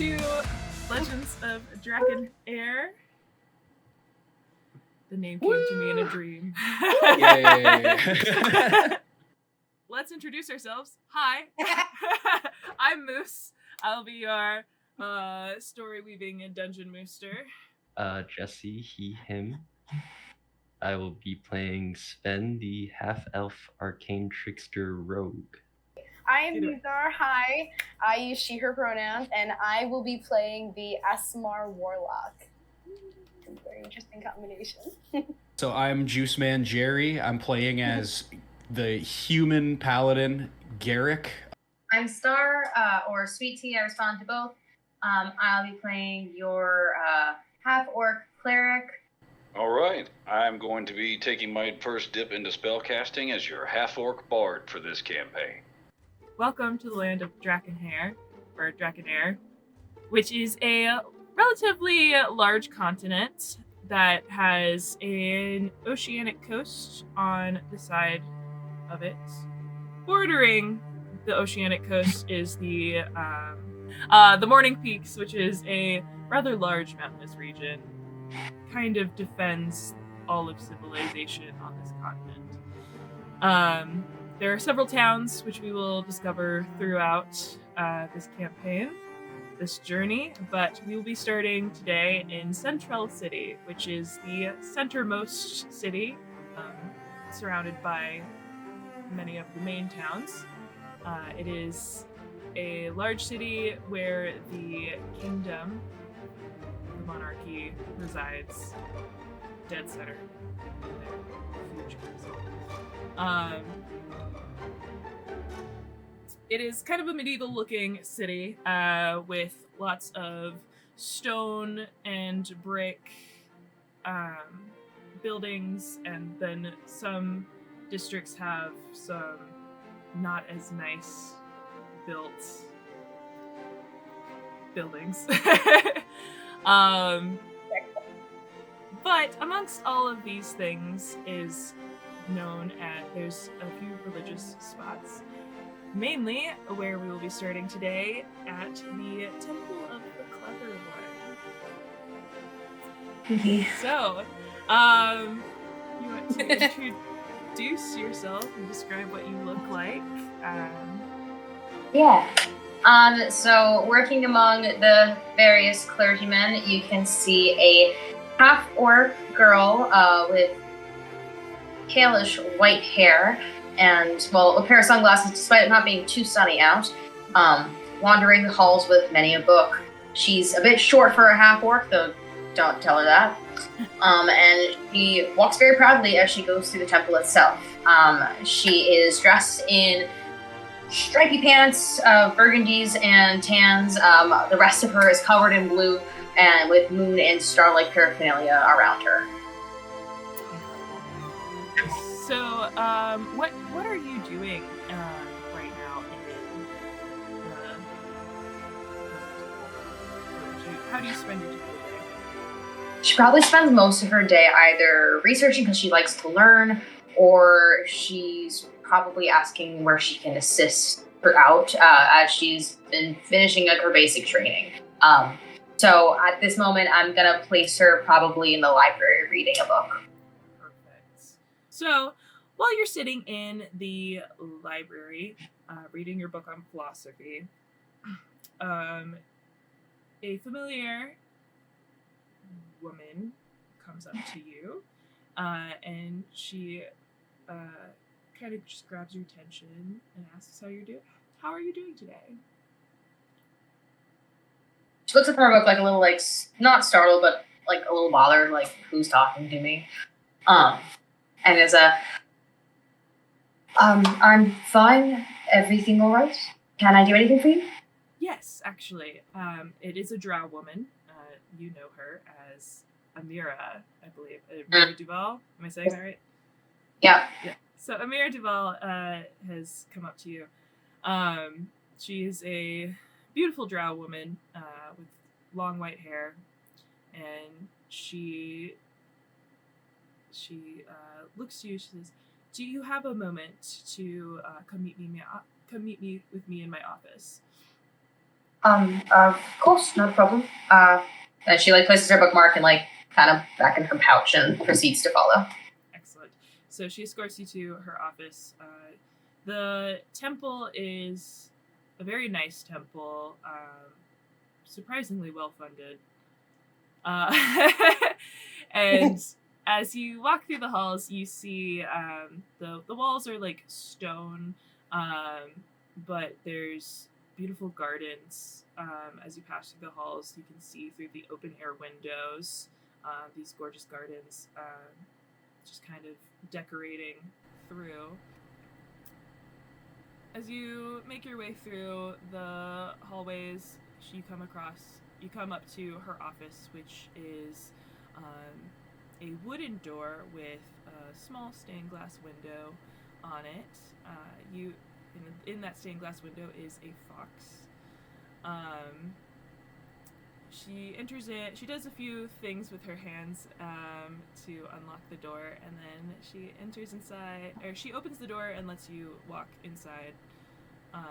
to Legends of Drakonheir. The name came to me in a dream. Yay! Let's introduce ourselves. Hi, I'm Moose. I'll be your story weaving and dungeon mooster. Jesse, he, him. I will be playing Sven, the half-elf arcane trickster rogue. I'm Mizar. Hi. I use she, her pronouns, and I will be playing the Asmar Warlock. Very interesting combination. So I'm Juice Man Jerry. I'm playing as the human paladin Garrick. I'm Star, or Sweet.Tea. I respond to both. I'll be playing your half-orc cleric. All right, I'm going to be taking my first dip into spellcasting as your half-orc bard for this campaign. Welcome to the land of Drakonheir, or Drakonheir, which is a relatively large continent that has an oceanic coast on the side of it. Bordering the oceanic coast is the Morning Peaks, which is a rather large mountainous region. Kind of defends all of civilization on this continent. There are several towns which we will discover throughout this campaign, this journey, but we will be starting today in Central City, which is the centermost city, surrounded by many of the main towns. It is a large city where the kingdom, the monarchy, resides dead center in their huge castle. It is kind of a medieval-looking city with lots of stone and brick buildings, and then some districts have some not as nice built buildings. But amongst all of these things is known as, there's a few religious spots. Mainly where we will be starting today at the Temple of the Clever One. So, you want to introduce yourself and describe what you look like? Yeah. So working among the various clergymen, you can see a half-orc girl with palish white hair and, well, a pair of sunglasses despite it not being too sunny out, wandering the halls with many a book. She's a bit short for a half-orc, though don't tell her that. And she walks very proudly as she goes through the temple itself. She is dressed in stripy pants, burgundies and tans. The rest of her is covered in blue and with moon and star-like paraphernalia around her. So, what are you doing right now how do you spend your time today? She probably spends most of her day either researching because she likes to learn, or she's probably asking where she can assist her out as she's been finishing up her basic training. So at this moment, I'm going to place her probably in the library reading a book. So, while you're sitting in the library, reading your book on philosophy, a familiar woman comes up to you, and she kind of just grabs your attention and asks how are you doing today? She looks at her book like a little, like, not startled, but like a little bothered, like, who's talking to me? And is I'm fine. Everything all right? Can I do anything for you? Yes, actually. It is a drow woman. You know her as Amira, I believe. Amira Duval? Am I saying that right? Yeah. So Amira Duval has come up to you. She is a beautiful drow woman with long white hair, and she looks to you. She says, "Do you have a moment to come meet me with me in my office?" Of course, no problem. And she places her bookmark and kind of back in her pouch and proceeds to follow. Excellent. So she escorts you to her office. The temple is a very nice temple, surprisingly well funded. And as you walk through the halls, you see the walls are stone, but there's beautiful gardens. As you pass through the halls, you can see through the open air windows these gorgeous gardens, just kind of decorating through. As you make your way through the hallways, you come up to her office, which is a wooden door with a small stained glass window on it. In that stained glass window is a fox. She enters it. She does a few things with her hands to unlock the door, and then she enters inside, or she opens the door and lets you walk inside. I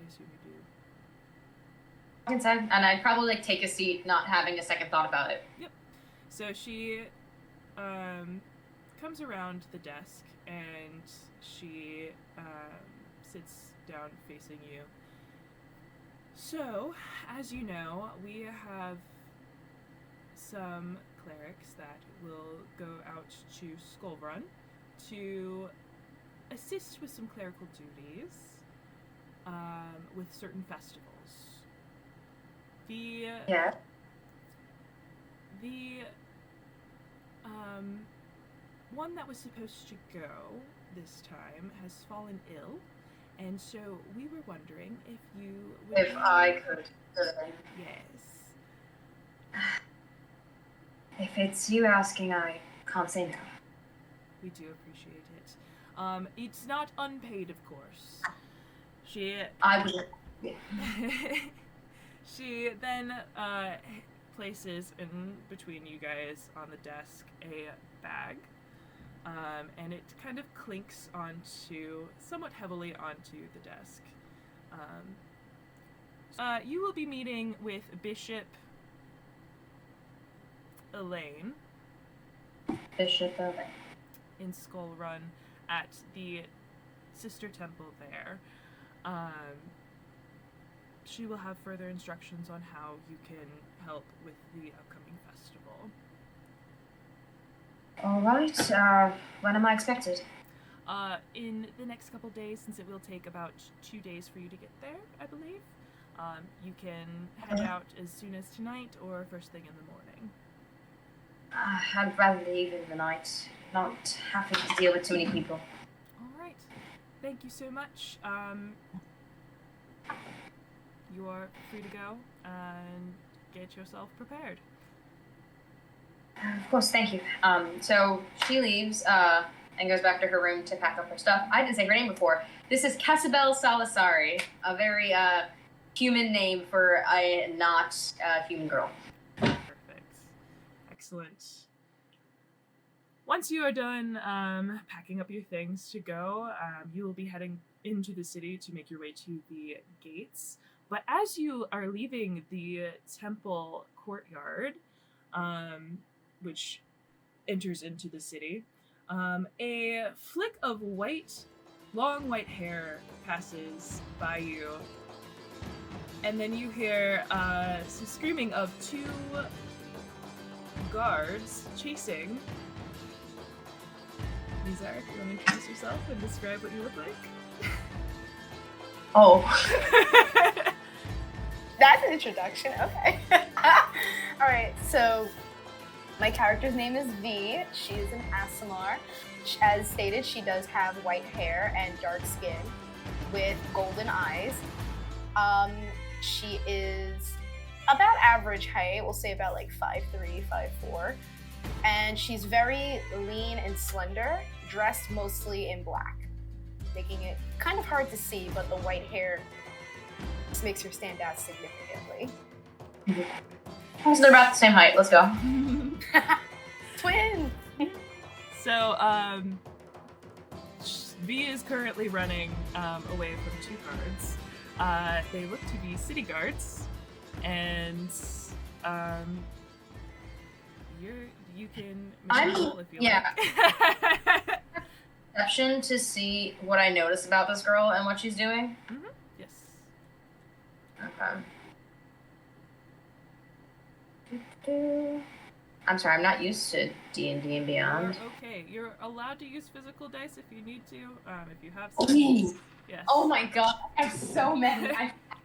assume you do. Inside, and I'd probably take a seat, not having a second thought about it. Yep. So she comes around the desk and she sits down facing you. So, as you know, we have some clerics that will go out to Skullrun to assist with some clerical duties with certain festivals. The one that was supposed to go this time has fallen ill, and so we were wondering if you would... If I could. Yes. If it's you asking, I can't say no. We do appreciate it. It's not unpaid, of course. I would... Yeah. She then places in between you guys on the desk a bag, and it kind of clinks somewhat heavily onto the desk. You will be meeting with Bishop Elaine. Bishop Elaine. In Skullrun at the Sister Temple there. She will have further instructions on how you can help with the upcoming festival. All right. When am I expected? In the next couple days, since it will take about 2 days for you to get there, I believe. You can head out as soon as tonight or first thing in the morning. I'd rather leave in the night, not having to deal with too many people. All right. Thank you so much. You are free to go and get yourself prepared. Of course, thank you. So she leaves and goes back to her room to pack up her stuff. I didn't say her name before. This is Cjbeards Salasari, a very human name for a not human girl. Perfect. Excellent. Once you are done packing up your things to go, you will be heading into the city to make your way to the gates. But as you are leaving the temple courtyard, which enters into the city, a flick of long white hair passes by you. And then you hear some screaming of 2 guards chasing. Mizar, do you want to introduce yourself and describe what you look like? Oh. That's an introduction, okay. Alright, so my character's name is V. She is an Aasimar. As stated, she does have white hair and dark skin with golden eyes. She is about average height, we'll say about 5'3", 5'4". And she's very lean and slender, dressed mostly in black, making it kind of hard to see, but the white hair just makes her stand out significantly. So they're about the same height. Let's go. Twins! So, V is currently running away from 2 guards. They look to be city guards, and you can make a roll if you like. Perception to see what I notice about this girl and what she's doing. Mm-hmm. Yes. Okay. I'm sorry, I'm not used to D&D and Beyond. You're okay. You're allowed to use physical dice if you need to. If you have some. Ooh. Yes. Oh my god, I have so many.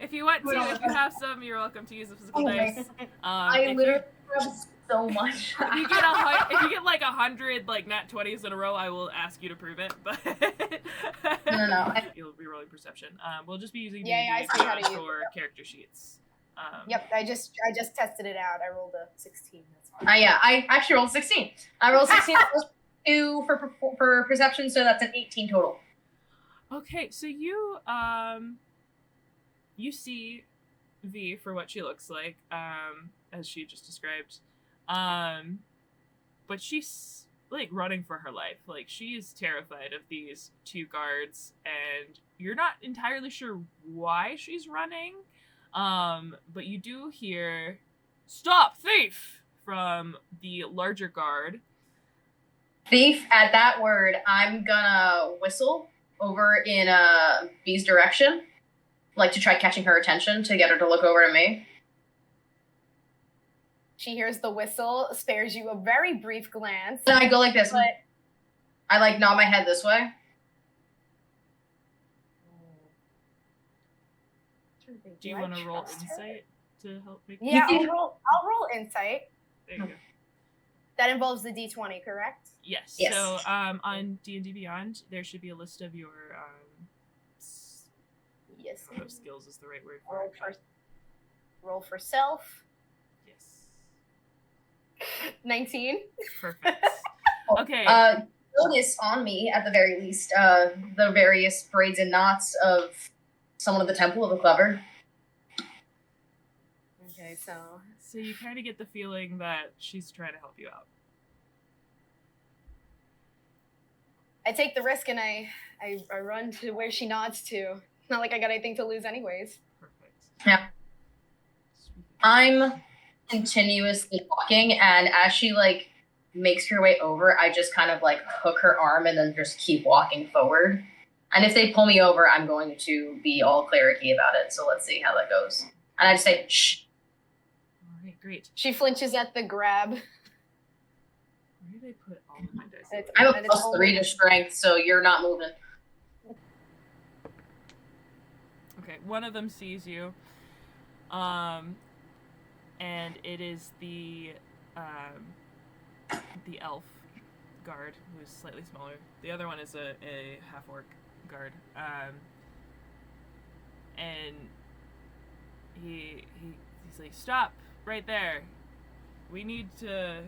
If you want to, if you have some, you're welcome to use the physical dice. I literally have so much. If you get like 100 like nat 20s in a row, I will ask you to prove it. But No. You'll be rolling perception. We'll just be using I see how to use for it. character sheets. Yep, I just tested it out. I rolled a 16. That's fine. I actually rolled 16. I rolled 16 plus 2 for perception, so that's an 18 total. Okay, so you see V for what she looks like, as she just described. But she's like running for her life. Like she is terrified of these two guards, and you're not entirely sure why she's running. But you do hear "Stop, thief!" from the larger guard. Thief, at that word, I'm gonna whistle over in V's direction, like to try catching her attention to get her to look over to me. She hears the whistle, spares you a very brief glance. Then I go like this. But I like nod my head this way. Do you want to roll insight to help make? Yeah, I'll roll insight. There you go. That involves the D20, correct? Yes. Yes. So on D&D Beyond, there should be a list of your Yes. I don't know if skills is the right word for it. Roll for self. Yes. 19. Perfect. Okay. Notice on me, at the very least, the various braids and knots of someone of the Temple of the Clever. Okay, So you kind of get the feeling that she's trying to help you out. I take the risk and I run to where she nods to. Not like I got anything to lose anyways. Perfect. Yeah. I'm continuously walking, and as she like makes her way over, I just kind of like hook her arm and then just keep walking forward. And if they pull me over, I'm going to be all clericy about it. So let's see how that goes. And I just say, shh. All right, great. She flinches at the grab. Where do they put all of my dice? It's- I'm a And it's +3 only- to strength, so you're not moving. Okay, one of them sees you. And it is the elf guard, who is slightly smaller. The other one is a half-orc guard. And he's like, "Stop right there. We need to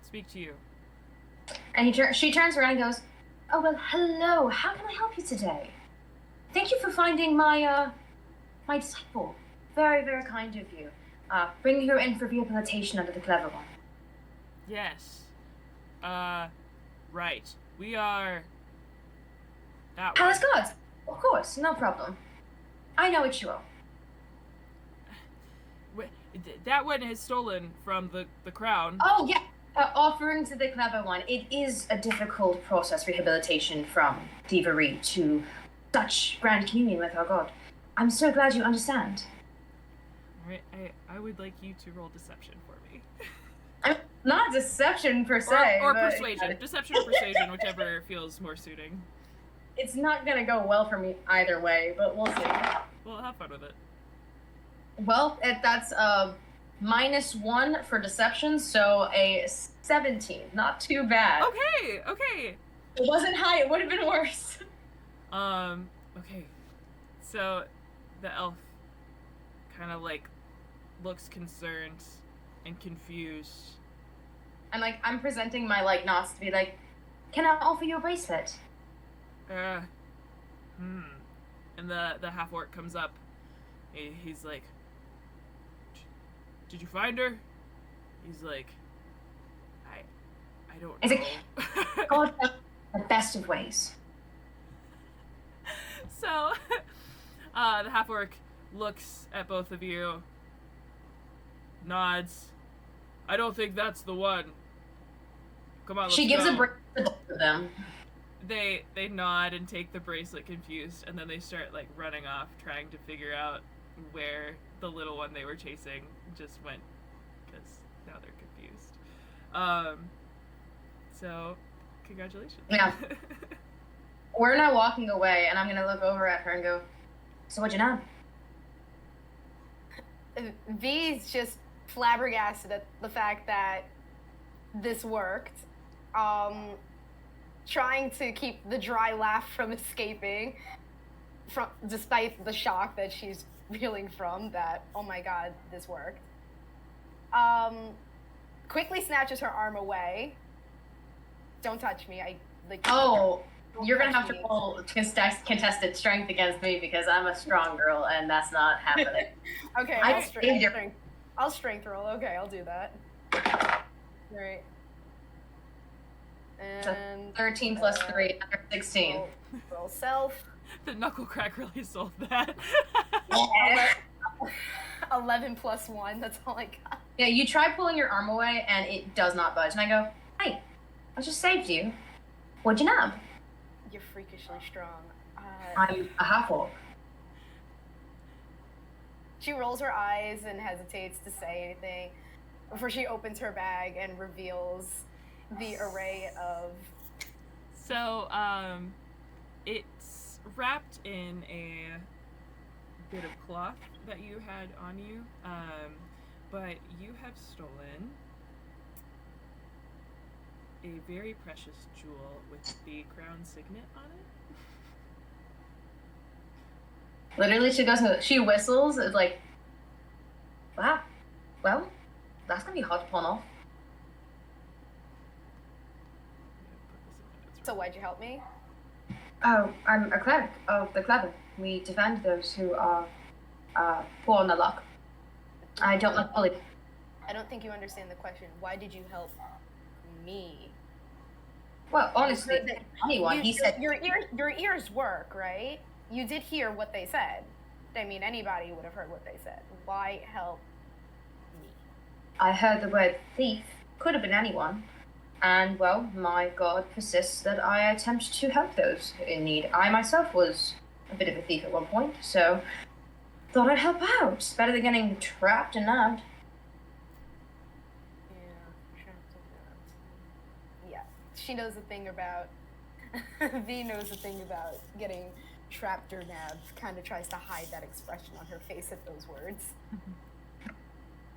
speak to you." And she turns around and goes, "Oh, well, hello. How can I help you today? Thank you for finding my disciple. Very, very kind of you. Bringing her in for rehabilitation under the Clever One." Yes. Right. We are that Palace one. Guards. Of course, no problem. I know what you owe. That one has stolen from the crown. Oh, yeah. Offering to the Clever One. It is a difficult process, rehabilitation from thievery to such grand communion with our God. I'm so glad you understand. Alright, I would like you to roll deception for me. Not deception per se. Or but persuasion. Deception or persuasion, whichever feels more suiting. It's not gonna go well for me either way, but we'll see. Well, have fun with it. Well, that's -1 for deception, so a 17. Not too bad. Okay. It wasn't high, it would have been worse. Okay. So the elf kind of like looks concerned and confused. And I'm presenting my knots to be like, "Can I offer you a bracelet?" And the half orc comes up. He's like, "Did you find her?" He's like, I don't He's know. like, "God, the best of ways." So, The half-orc looks at both of you, nods. I don't think that's the one. Come on, let's She gives go. a break to both of them. They nod and take the bracelet confused, and then they start like running off, trying to figure out where the little one they were chasing just went, because now they're confused. So congratulations. Yeah. We're now walking away, and I'm gonna look over at her and go, so what'd you know? V's just flabbergasted at the fact that this worked. Trying to keep the dry laugh from escaping, despite the shock that she's reeling from that, oh my god, this worked. Quickly snatches her arm away. Don't touch me. Oh, you're gonna have to roll contested strength against me because I'm a strong girl and that's not happening. Okay, I'll strength roll. Okay, I'll do that. Great. And 13 plus 3, 16. Roll self. The knuckle crack really solved that. 11 plus 1, that's all I got. Yeah, you try pulling your arm away and it does not budge. And I go, hey, I just saved you. What'd you nab? You're freakishly strong. I'm a half-orc. She rolls her eyes and hesitates to say anything before she opens her bag and reveals the array of... So, it's wrapped in a bit of cloth that you had on you, but you have stolen a very precious jewel with the crown signet on it. Literally, she whistles. It's like, wow, well, that's gonna be hard to pull off. So why'd you help me? Oh, I'm a cleric of the clever. We defend those who are poor on their luck. I don't like bullying. I don't think you understand the question. Why did you help me? Well, honestly, anyone. He said your ears work, right? You did hear what they said. I mean, anybody would have heard what they said. Why help me? I heard the word thief. Could have been anyone. And, well, my god persists that I attempt to help those in need. I myself was a bit of a thief at one point, so thought I'd help out. It's better than getting trapped and nabbed. Yeah, trapped and nabbed. Yeah, she knows a thing about... V knows a thing about getting trapped or nabbed. Kind of tries to hide that expression on her face at those words.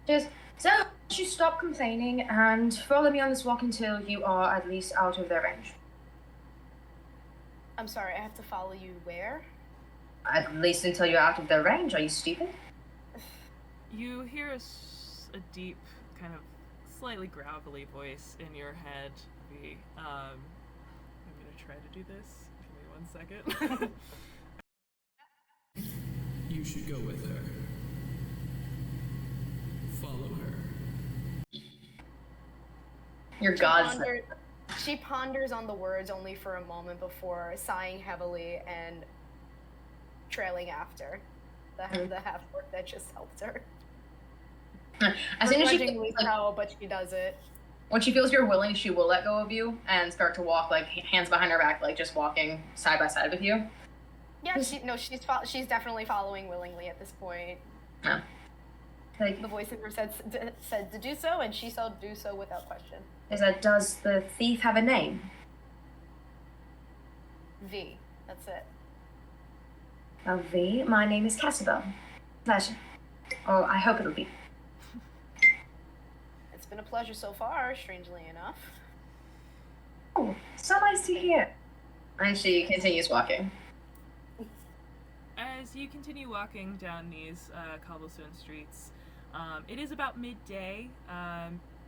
Just, so, you stop complaining and follow me on this walk until you are at least out of their range. I'm sorry, I have to follow you where? At least until you're out of their range. Are you stupid? You hear a deep, kind of slightly gravelly voice in your head. I'm gonna try to do this. Give me 1 second. You should go with her. Follow her. Your gods. She ponders on the words only for a moment before sighing heavily and trailing after the half-orc that just helped her. As soon as she Begrudgingly so, but she does it. when she feels you're willing, she will let go of you and start to walk, like hands behind her back, like just walking side by side with you. Yeah, she's definitely following willingly at this point. Yeah. Like, The voice in her said to do so, and she shall do so without question. does the thief have a name? V. That's it. Oh, V, my name is Cjbeards. Pleasure. Oh, I hope it'll be. It's been a pleasure so far, strangely enough. Oh, so nice to hear. And she continues walking. As you continue walking down these cobblestone streets, it is about midday,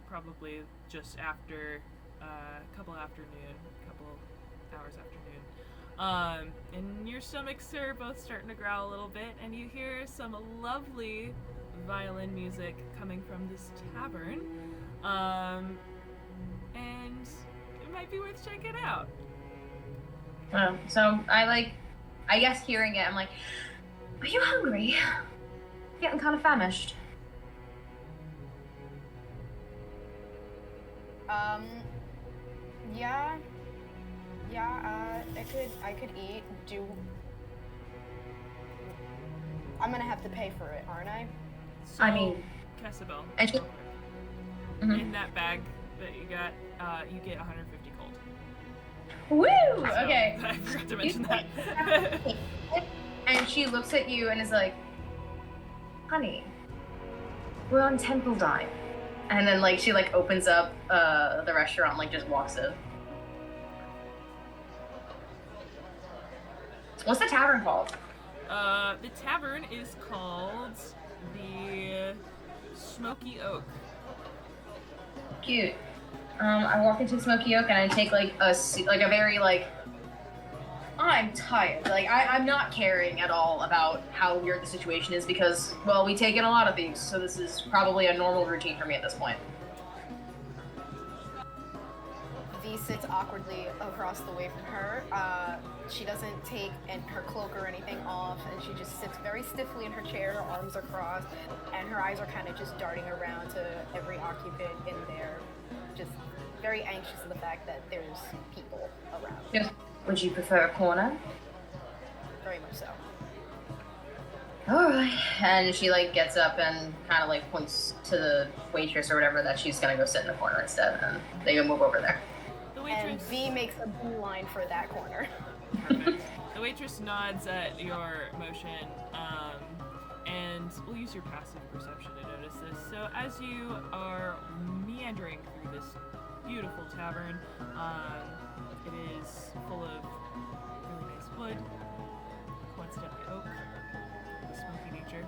probably just after a couple hours afternoon. And your stomachs are both starting to growl a little bit, and you hear some lovely violin music coming from this tavern. And it might be worth checking out. So I guess hearing it, I'm like, Are you hungry? Getting kind of famished. I could eat. I'm gonna have to pay for it, aren't I? So, I mean, Cjbeards, and she- real quick. Mhm. In that bag that you got, you get 150 gold. Woo! So, Okay. I forgot to mention that. And she looks at you and is like, honey, we're on Temple Dime. And then like she like opens up the restaurant and like just walks in. What's the tavern called? The tavern is called the Smoky Oak. Cute. I walk into Smoky Oak and I take like a very like, I'm tired. Like I'm not caring at all about how weird the situation is because, well, we take in a lot of these, so this is probably a normal routine for me at this point. V sits awkwardly across the way from her. She doesn't take her cloak or anything off, and she just sits very stiffly in her chair, her arms are crossed, and her eyes are kind of just darting around to every occupant in there, just very anxious of the fact that there's people around. Yes. Would you prefer a corner? Very much so. Alright. And she like gets up and kind of like points to the waitress or whatever that she's gonna go sit in the corner instead, and they go move over there. The And waitress. V makes a beeline for that corner. Perfect. The waitress nods at your motion, and we'll use your passive perception to notice this. So as you are meandering through this beautiful tavern, it is full of really nice wood, coincidentally oak, smoky nature.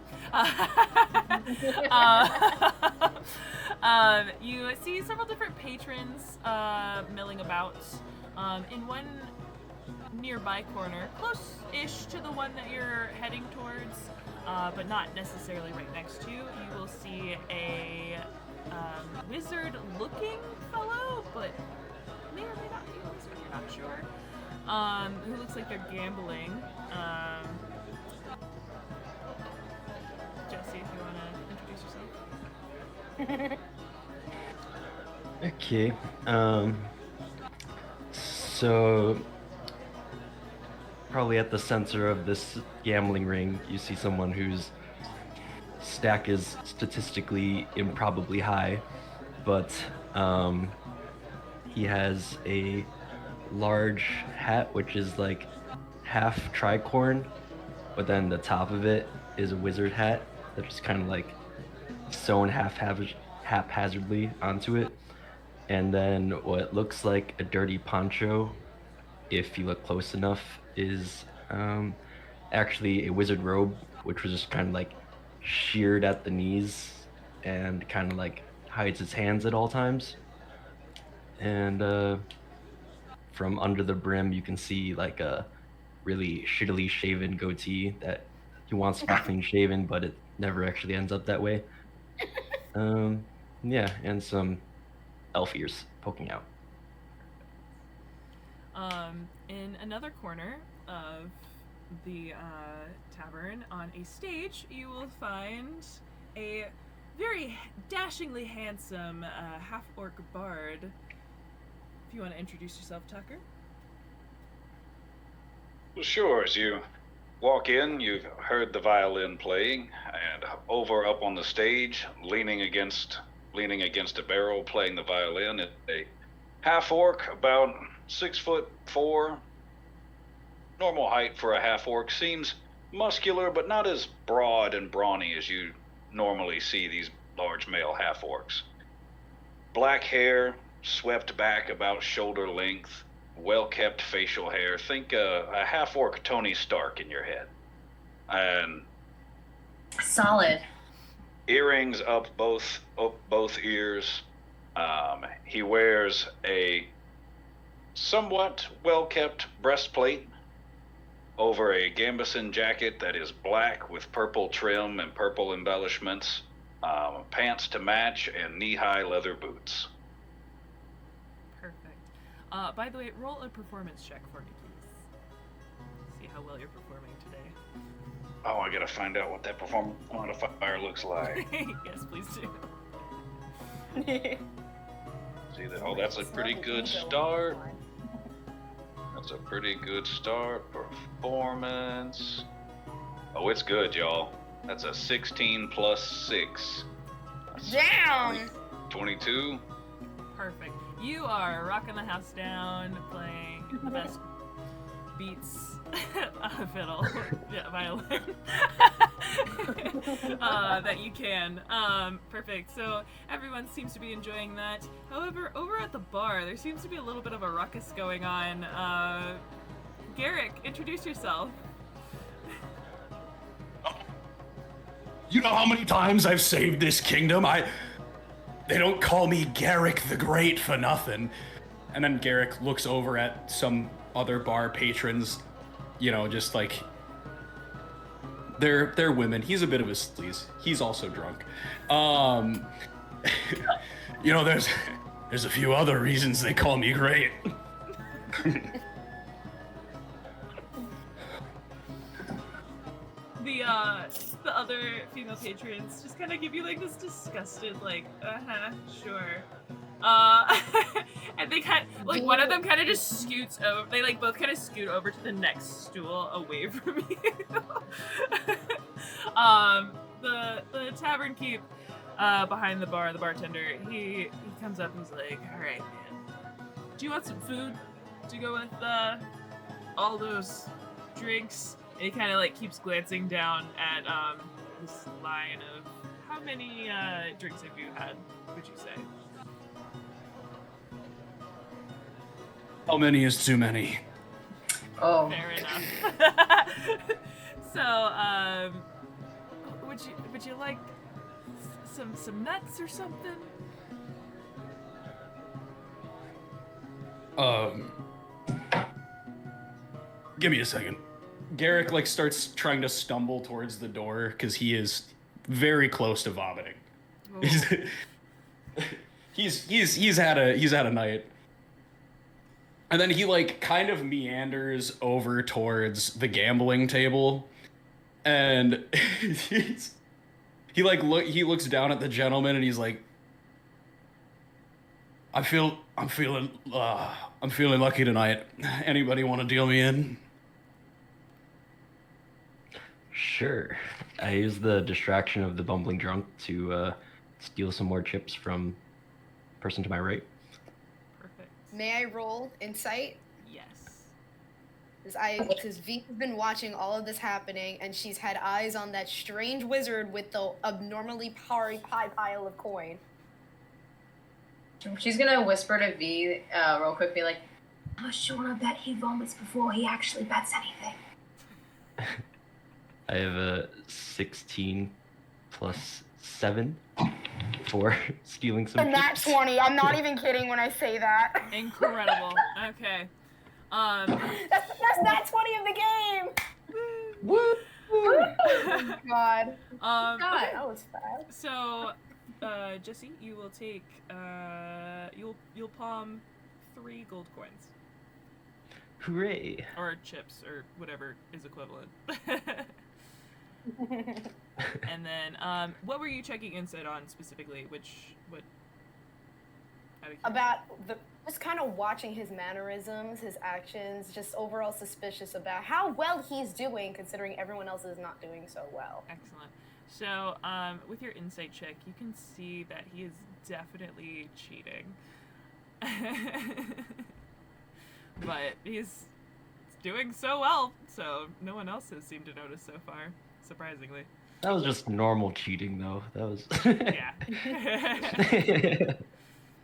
You see several different patrons milling about. In one nearby corner, close-ish to the one that you're heading towards, but not necessarily right next to you, you will see a wizard-looking fellow, but may or may not be a wizard, you're not sure, who looks like they're gambling. Jesse, if you want to introduce yourself. Okay. So probably at the center of this gambling ring, you see someone whose stack is statistically improbably high, but he has a large hat which is like half tricorn, but then the top of it is a wizard hat that's just kind of like sewn haphazardly onto it. And then what looks like a dirty poncho, if you look close enough, is actually a wizard robe, which was just kind of like sheared at the knees and kind of like hides its hands at all times. And from under the brim, you can see like a really shittily shaven goatee that he wants to be clean shaven, but it never actually ends up that way. Yeah, and some elf ears poking out. In another corner of the tavern, on a stage, you will find a very dashingly handsome half-orc bard. If you want to introduce yourself, Tucker. Well, sure. As you walk in, you've heard the violin playing, and over up on the stage, leaning against a barrel, playing the violin, is a half-orc, about 6'4", normal height for a half-orc. Seems muscular, but not as broad and brawny as you normally see these large male half-orcs. Black hair, swept back about shoulder length, well-kept facial hair. Think a half-orc Tony Stark in your head. And Solid. earrings up both ears. He wears a somewhat well-kept breastplate over a gambeson jacket that is black with purple trim and purple embellishments, pants to match, and knee-high leather boots. Perfect. By the way, roll a performance check for me, please. See how well you're performing today. Oh, I gotta find out what that performance modifier looks like. Yes, please do. See that? Oh, that's a pretty good start. That's a pretty good start. Performance. Oh, it's good, y'all. That's a 16 plus 6. That's Down! 22. Perfect. You are rocking the house down, playing the best beats fiddle, violin that you can. Perfect. So everyone seems to be enjoying that. However, over at the bar, there seems to be a little bit of a ruckus going on. Garrick, introduce yourself. You know how many times I've saved this kingdom? They don't call me Garrick the Great for nothing. And then Garrick looks over at some other bar patrons, you know, just like they're women. He's a bit of a sleaze. He's also drunk. You know, there's a few other reasons they call me great. The other female patrons just kind of give you like this disgusted like, sure. And they kind of, like, one of them kind of just scoots over. They like both kind of scoot over to the next stool away from you. The tavern keep behind the bar, the bartender, he comes up and he's like, all right, man, do you want some food to go with all those drinks? And he kind of like keeps glancing down at this line of, how many drinks have you had, would you say? How many is too many? Oh. Fair enough. So, would you like some nuts or something? Give me a second. Garrick like starts trying to stumble towards the door because he is very close to vomiting. Oh. he's had a night. And then he like kind of meanders over towards the gambling table, and he looks down at the gentleman and he's like, I'm feeling lucky tonight. Anybody want to deal me in? Sure. I use the distraction of the bumbling drunk to steal some more chips from the person to my right. Perfect. May I roll insight? Yes. Because V's been watching all of this happening, and she's had eyes on that strange wizard with the abnormally high pile of coin. She's gonna whisper to V real quick, be like, how much do you want to bet he vomits before he actually bets anything? I have a 16 plus 7 for stealing some And that's chips. 20. I'm not even kidding when I say that. Incredible. Okay. That's not 20 of the game. Woo! Oh, God. God. Okay. That was fast. So, Jesse, you will take you'll palm 3 gold coins Hooray! or chips or whatever is equivalent. And then, what were you checking insight on specifically? What? About just kind of watching his mannerisms, his actions, just overall suspicious about how well he's doing, considering everyone else is not doing so well. Excellent. So, with your insight check, you can see that he is definitely cheating. But he's doing so well, so no one else has seemed to notice so far, surprisingly. That was just normal cheating, though. That was. Yeah.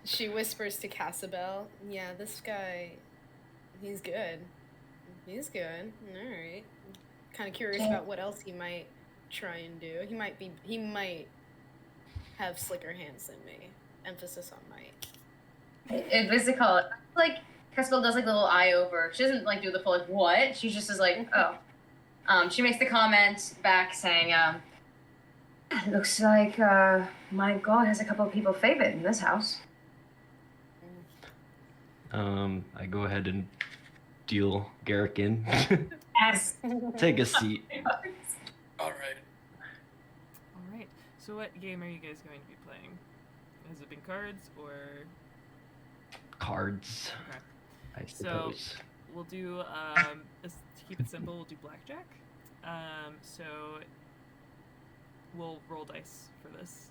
She whispers to Cjbeards, yeah, this guy, he's good. He's good. All right. Kind of curious about what else he might try and do. He might have slicker hands than me. Emphasis on might. It basically call it, like, Cjbeards does like the little eye over. She doesn't like do the full like what. She just is like, oh. She makes the comment back saying, looks like my god has a couple of people favored in this house. I go ahead and deal Garrick in. Yes. Take a seat. So what game are you guys going to be playing? Has it been cards or? Cards, Okay. I suppose. We'll do to keep it simple. We'll do blackjack. So we'll roll dice for this.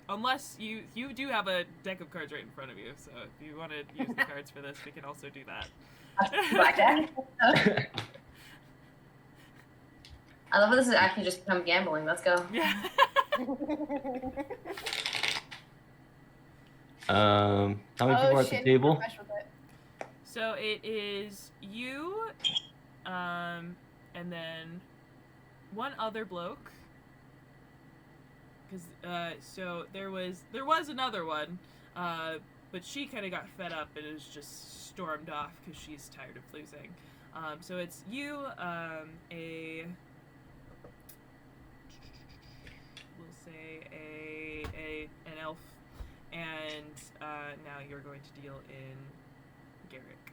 Unless you do have a deck of cards right in front of you, so if you want to use the cards for this, we can also do that. Blackjack. I love how this has actually just become gambling. Let's go. Yeah. How many people are at the table? Fresh with it. So it is you, and then one other bloke. Because so there was another one, but she kind of got fed up and is just stormed off because she's tired of losing. So it's you, we'll say an elf, and now you're going to deal in Garrick.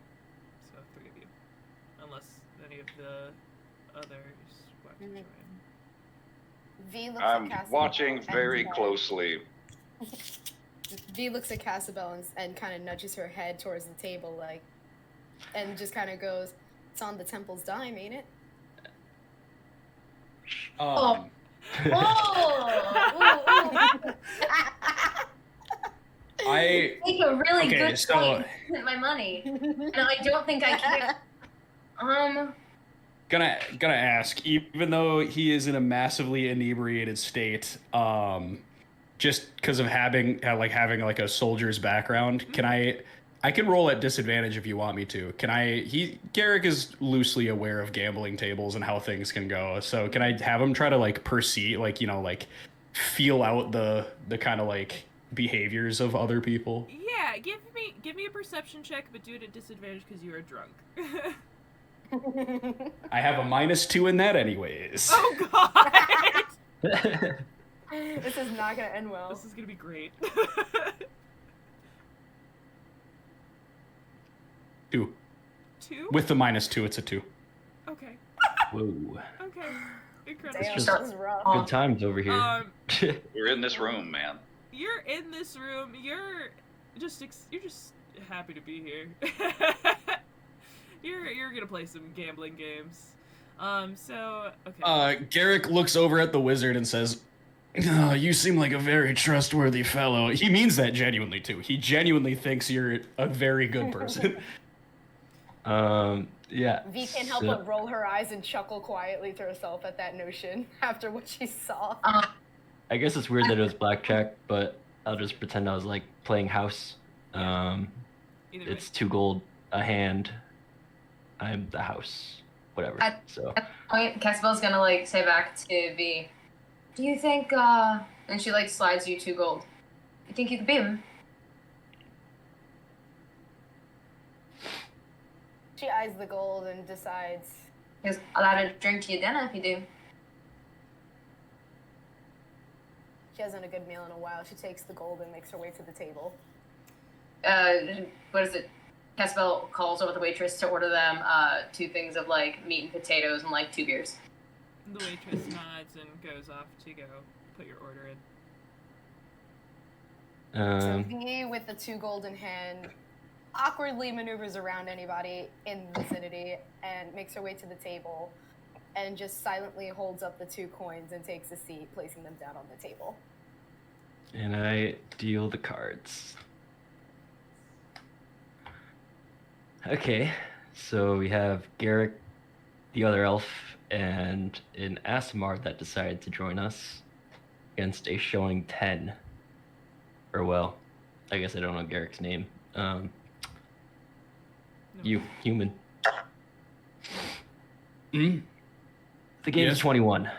So 3 of you, unless any of the others want to join. V looks I'm at Cassabel watching and very says- closely. V looks at Cassabel and kind of nudges her head towards the table, like, and just kind of goes, "It's on the temple's dime, ain't it?" Oh. I Make a really Okay, good so- point. Isn't my money? And I don't think I can. gonna ask, even though he is in a massively inebriated state, just because of having like a soldier's background, can I can roll at disadvantage if you want me to. Garrick is loosely aware of gambling tables and how things can go. So can I have him try to like perceive, like, you know, like feel out the kind of like behaviors of other people? Yeah, give me a perception check, but do it at disadvantage because you are drunk. I have a -2 in that anyways. Oh god! This is not gonna end well. This is gonna be great. 2. 2? With the -2, it's a 2. Okay. Whoa. Okay. Incredible. Damn, just- that was rough. Good times over here. We're in this room, man. You're in this room. You're just happy to be here. You're gonna play some gambling games. So okay. Garrick looks over at the wizard and says, "Oh, you seem like a very trustworthy fellow." He means that genuinely too. He genuinely thinks you're a very good person. Yeah. V can't help so- but roll her eyes and chuckle quietly to herself at that notion after what she saw. I guess it's weird that it was blackjack, but I'll just pretend I was like playing house. Either It's 2 gold a hand. I'm the house. Whatever. So Point, Cassabel's gonna like say back to V, "Do you think and she like slides you 2 gold. You think you could beat him?" She eyes the gold and decides, He goes, "I'll add a drink to your dinner if you do." she hasn't had a good meal in a while. She takes the gold and makes her way to the table. What is it? Cassabel calls over the waitress to order them 2 things of like meat and potatoes and like 2 beers. The waitress nods and goes off to go put your order in. So V, with the 2 gold in hand, awkwardly maneuvers around anybody in the vicinity and makes her way to the table and just silently holds up the 2 coins and takes a seat, placing them down on the table. and I deal the cards. Okay, so we have Garrick, the other elf, and an Asimar that decided to join us against a showing 10. Or well, I guess I don't know Garrick's name. No. You, human. Hmm? The game Yes. is 21.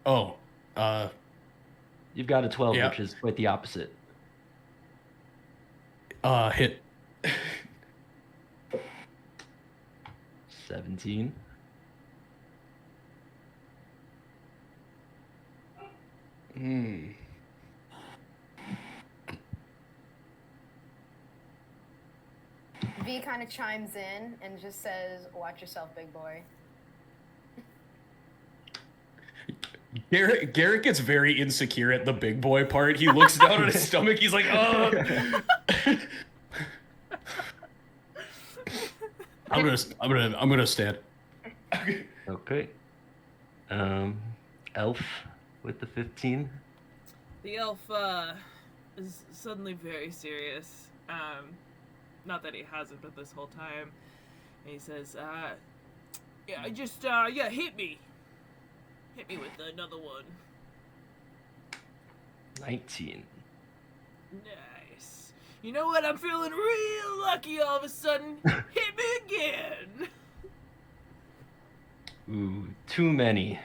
Oh, You've got a 12, Yeah. which is quite the opposite. hit. 17. Hmm. V kind of chimes in and just says, "Watch yourself, big boy." Garrett gets very insecure at the big boy part. He looks down at his stomach. He's like, oh. I'm gonna stand. Okay. Elf with the 15. The elf is suddenly very serious. Not that he hasn't been this whole time. And he says, yeah, just hit me. Hit me with another one. 19. Nice. You know what? I'm feeling real lucky all of a sudden. Hit me again. Ooh, too many.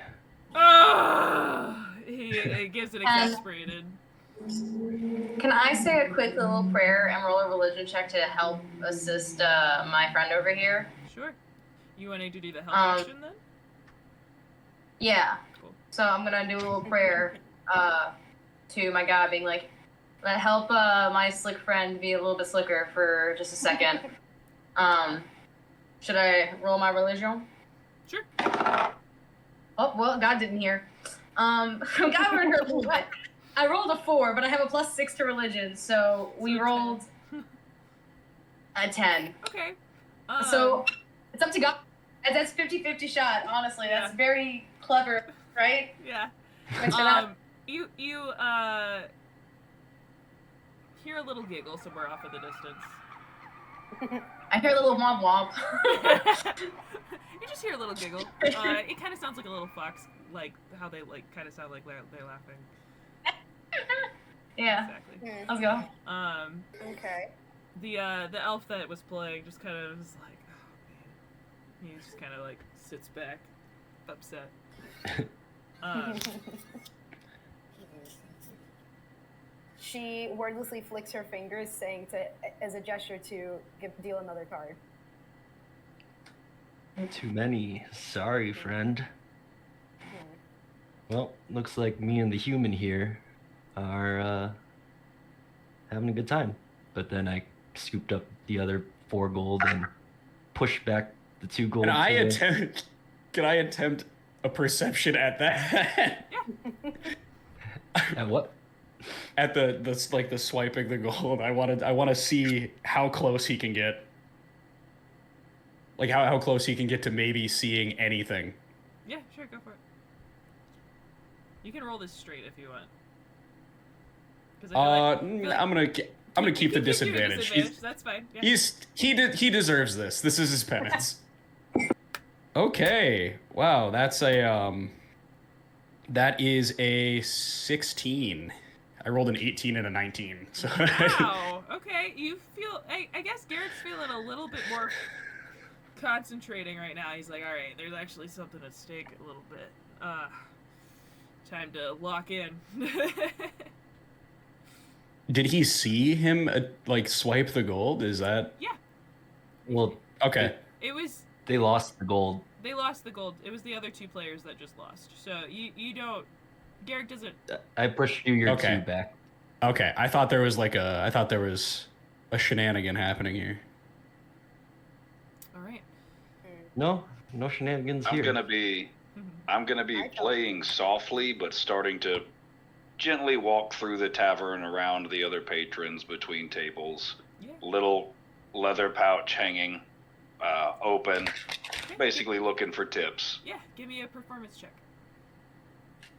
He gives it exasperated. Can I say a quick little prayer and roll a religion check to help assist my friend over here? Sure. You wanting to do the help action then? Yeah. Cool. So I'm gonna do a little prayer to my god, being like, help my slick friend be a little bit slicker for just a second. Should I roll my religion? Sure. Oh, well, God didn't hear. God heard what? I rolled a 4, but I have a +6 to religion, so we rolled a 10. Okay. So it's up to God. And that's 50-50 shot, honestly. Yeah. That's very clever, right? Yeah. You hear a little giggle somewhere off in the distance. I hear a little womp womp. You just hear a little giggle. It kind of sounds like a little fox, like how they like kind of sound like they're laughing. Yeah. Exactly. Let's go. Okay. The elf that was playing just kind of is like, oh man. He just kind of like sits back, upset. She wordlessly flicks her fingers, saying as a gesture to deal another card. Too many. Sorry, friend. Well, looks like me and the human here are having a good time. But then I scooped up the other 4 gold and pushed back the 2 gold. Can I attempt a perception at that? Yeah. At what? At the swiping the gold. I want to see how close he can get. Like how close he can get to maybe seeing anything. Yeah, sure, go for it. You can roll this straight if you want. 'Cause I feel like, I'm gonna keep the disadvantage. That's fine. Yeah. He deserves this. This is his penance. Okay. Wow, that is a 16. I rolled an 18 and a 19. So Wow. Okay, you feel. I guess Garrett's feeling a little bit more concentrating right now. He's like, all right, there's actually something at stake a little bit. Time to lock in. Did he see him swipe the gold? Is that? Yeah. Well, okay. It was. They lost the gold. They lost the gold. It was the other 2 players that just lost. So you don't. Garrett doesn't. I pushed your Okay. 2 back. Okay. I thought there was a shenanigan happening here. All right. No shenanigans here. I'm gonna be playing softly, but starting to gently walk through the tavern around the other patrons between tables. Yeah. Little leather pouch hanging open, Okay. basically looking for tips. Yeah. Give me a performance check.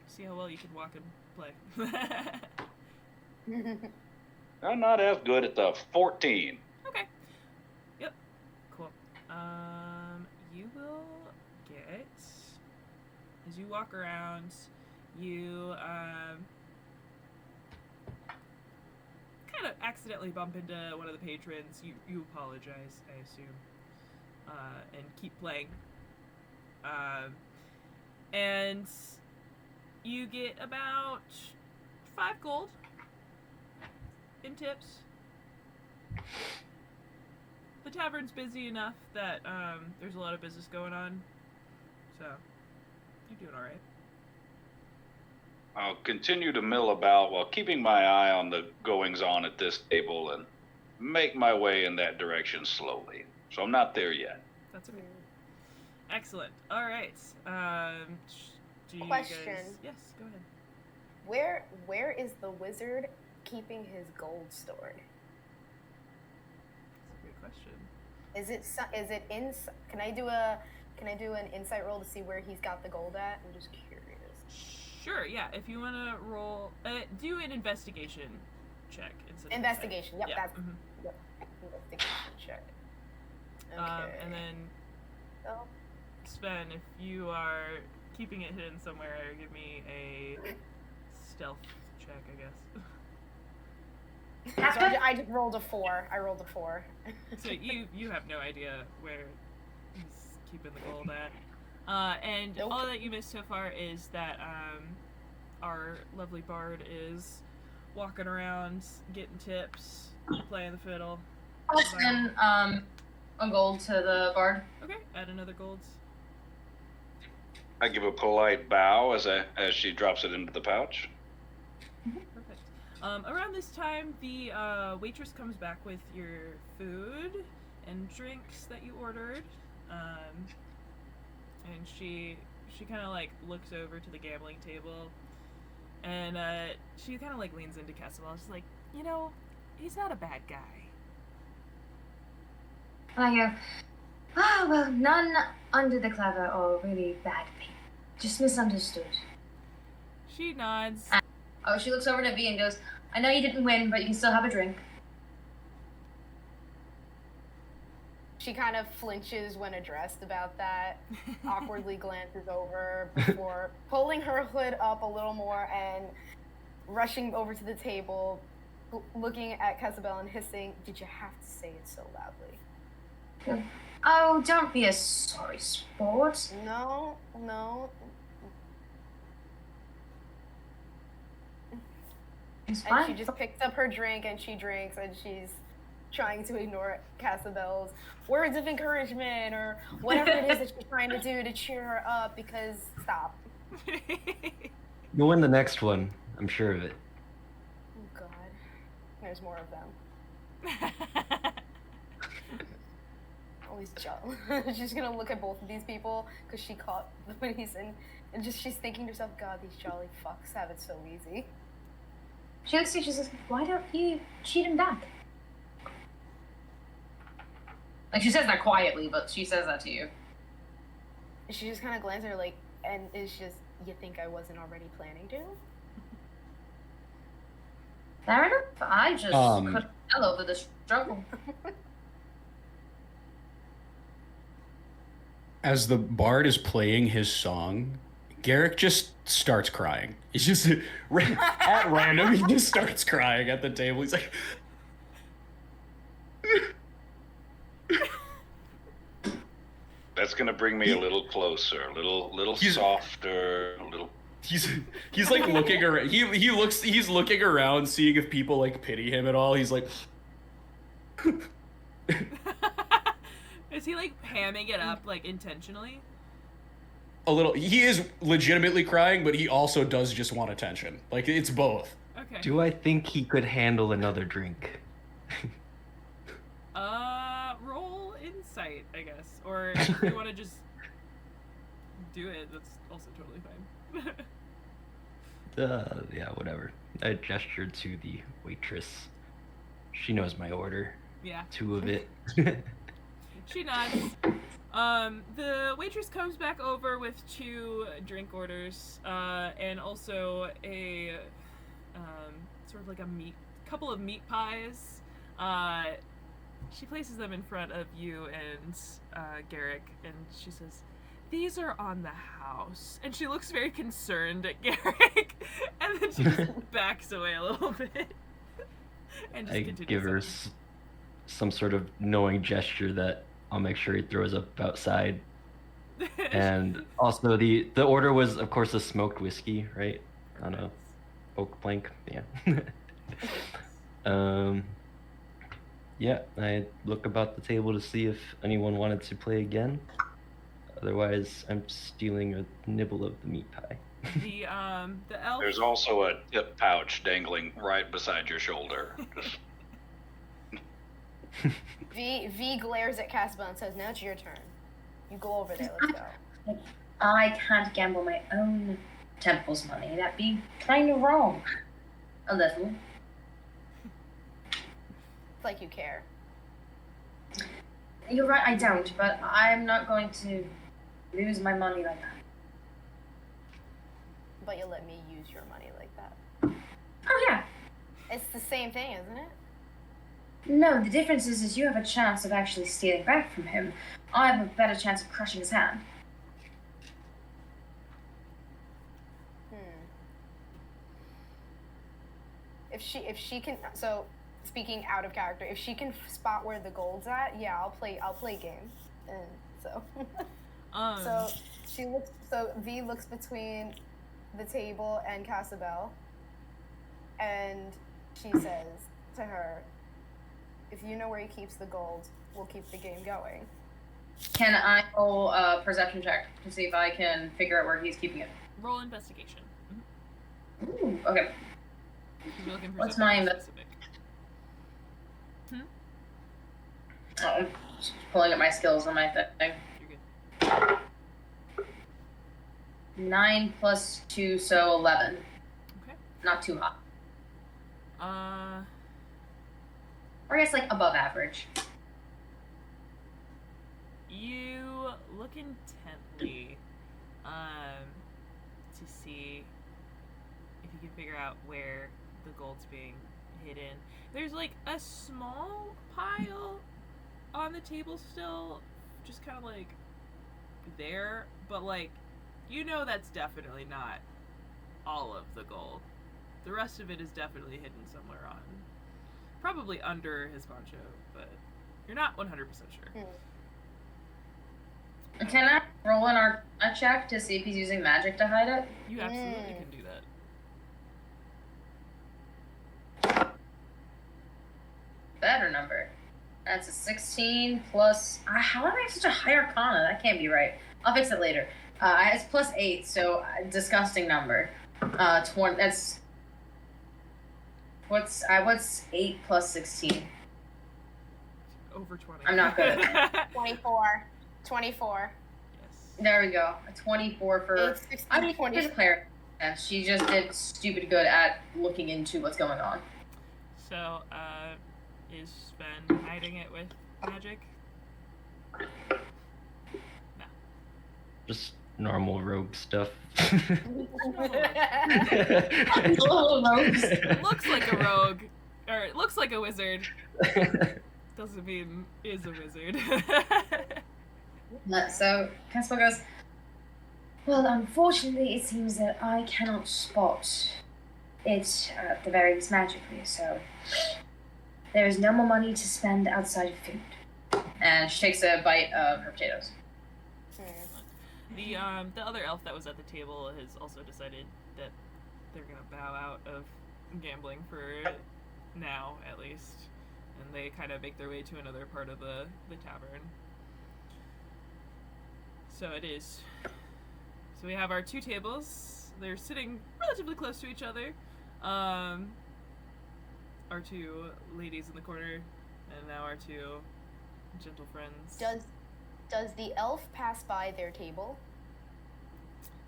See how well you can walk and play. I'm not as good at the 14. Okay. Yep. Cool. You will get, as you walk around, you kind of accidentally bump into one of the patrons. You apologize, I assume, and keep playing. And you get about 5 gold in tips. The tavern's busy enough that there's a lot of business going on, so you're doing all right. I'll continue to mill about while keeping my eye on the goings-on at this table and make my way in that direction slowly. So I'm not there yet. That's okay. Excellent. All right. Do you Question. guys... Yes, go ahead. Where is the wizard keeping his gold stored? That's a great question. Is it in? Can I do an insight roll to see where he's got the gold at? I'm just curious. Sure, yeah. If you want to roll, do an investigation check. Instead of Investigation. Yep, yeah. that's mhm. yep. Investigation check. Okay. And then Oh. Sven, if you are keeping it hidden somewhere, give me a stealth check, I guess. So I just rolled a 4. I rolled a 4. So you have no idea where he's keeping the gold at. And Nope. all that you missed so far is that our lovely bard is walking around, getting tips, playing the fiddle. I'll send a gold to the bard. Okay, add another gold. I give a polite bow as she drops it into the pouch. Perfect. Around this time, the waitress comes back with your food and drinks that you ordered. And she kind of like looks over to the gambling table, and she kind of like leans into Castle. She's like, you know, he's not a bad guy. And I go, well, none under the clever or really bad people. Just misunderstood. She nods. Oh, she looks over to V and goes, I know you didn't win, but you can still have a drink. She kind of flinches when addressed about that, awkwardly glances over before pulling her hood up a little more and rushing over to the table, looking at Cjbeards and hissing, "Did you have to say it so loudly?" Oh, don't be a sorry sport. No. It's And fine. she just picks up her drink and she drinks and she's trying to ignore Cjbeards' words of encouragement or whatever it is that she's trying to do to cheer her up because stop. You'll win the next one. I'm sure of it. Oh god. There's more of them. Always jealous. She's gonna look at both of these people because she caught when he's in and just she's thinking to herself, God, these jolly fucks have it so easy. She looks at you, she says, why don't you cheat him back? Like, she says that quietly, but she says that to you. She just kind of glances at her like, and is just, you think I wasn't already planning to? Fair enough. I just couldn't tell over the struggle. As the bard is playing his song, Garrick just starts crying. He's just at random. He just starts crying at the table. He's like, That's gonna bring me a little closer, a little softer, a little. he's like looking around. He's looking around, seeing if people like pity him at all. He's like, Is he like hamming it up like intentionally? a little. He is legitimately crying, but he also does just want attention. Like it's both. Okay. Do I think he could handle another drink? Roll insight, I guess. Or if you want to just do it, that's also totally fine. Yeah, whatever. I gestured to the waitress. She knows my order. Yeah. 2 of it. She nods. The waitress comes back over with 2 drink orders, and also a, sort of like a couple of meat pies. She places them in front of you and, Garrick, and she says, "These are on the house." And she looks very concerned at Garrick, and then she just backs away a little bit. And just I continues give her on. some sort of knowing gesture that I'll make sure he throws up outside. And also the order was, of course, a smoked whiskey, right? On a oak plank. Yeah. Yeah, I look about the table to see if anyone wanted to play again. Otherwise, I'm stealing a nibble of the meat pie. The elf. There's also a tip pouch dangling right beside your shoulder. V glares at Cjbeards and says, "Now it's your turn. You go over there. Let's go." I can't gamble my own temple's money. That'd be kind of wrong. A little. It's like you care. You're right, I don't, but I'm not going to lose my money like that. But you'll let me use your money like that. Oh, yeah. It's the same thing, isn't it? No, the difference is you have a chance of actually stealing back from him. I have a better chance of crushing his hand. If she can, so speaking out of character, if she can spot where the gold's at, yeah, I'll play game. And so so V looks between the table and Casabel, and she says to her, if you know where he keeps the gold, we'll keep the game going. Can I roll a perception check to see if I can figure out where he's keeping it? Roll investigation. Ooh, okay. You're looking for What's something my specific. Oh, I'm just pulling up my skills on my thing. You're good. 9 plus 2, so 11. Okay. Not too hot. Or I guess like above average. You look intently to see if you can figure out where the gold's being hidden. There's like a small pile on the table still, just kind of like there, but like you know that's definitely not all of the gold. The rest of it is definitely hidden somewhere on, probably under his poncho, but you're not 100% sure. Can I roll an Arcana check to see if he's using magic to hide it? You absolutely can do that. Better number. That's a 16 plus. How am I such a high Arcana? That can't be right. I'll fix it later. It's plus 8, so disgusting number. 20. That's what's 8 plus 16. Over 20. I'm not good at that. 24. Yes. There we go. A 24 for. 16, I mean, 20. just Claire. Yeah, she just did stupid good at looking into what's going on. So, is Sven hiding it with magic? No. Just normal rogue stuff. Little rogues. Looks like a rogue, or looks like a wizard. Doesn't mean is a wizard. So Caspar goes, well, unfortunately, it seems that I cannot spot it at the very least magically, so there is no more money to spend outside of food. And she takes a bite of her potatoes. The other elf that was at the table has also decided that they're gonna bow out of gambling for now, at least, and they kind of make their way to another part of the tavern. So it is. So we have our two tables. They're sitting relatively close to each other. Our two ladies in the corner, and now our two gentle friends. Does the elf pass by their table?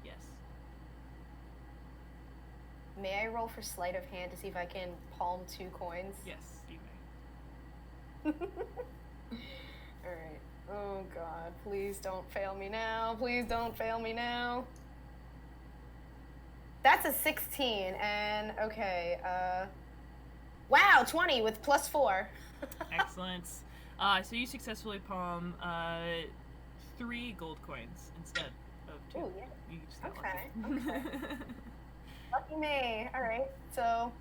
Yes. May I roll for sleight of hand to see if I can palm 2 coins? Yes, you may. Alright. Oh god, please don't fail me now. Please don't fail me now. That's a 16, and okay, wow, 20 with plus 4. Excellent. So you successfully palm 3 gold coins instead of 2. Ooh, yeah. You just got Okay, lucky. okay. Lucky me. Alright, so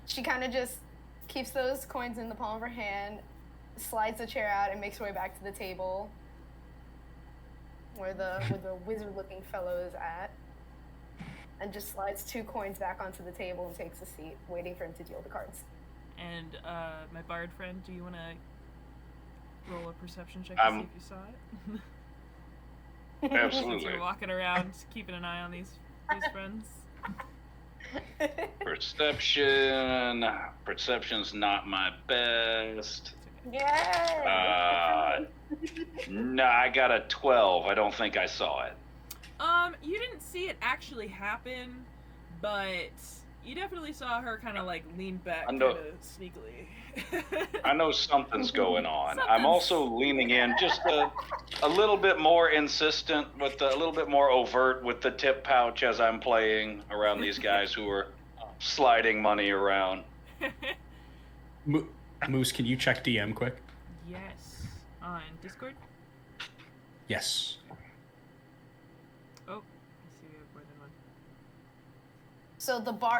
she kind of just keeps those coins in the palm of her hand, slides the chair out, and makes her way back to the table where the wizard-looking fellow is at, and just slides 2 coins back onto the table and takes a seat, waiting for him to deal the cards. And my bard friend, do you want to roll a perception check to see if you saw it? Absolutely. Since you're walking around, keeping an eye on these friends. Perception's not my best. Yeah. No, I got a 12. I don't think I saw it. You didn't see it actually happen, but you definitely saw her kind of like lean back I kind know- of sneakily. I know something's going on. I'm Something's- also leaning in just a little bit more insistent, with a little bit more overt with the tip pouch as I'm playing around these guys who are sliding money around. Moose, can you check DM quick? Yes. On Discord? Yes. Oh, I see we have more than one.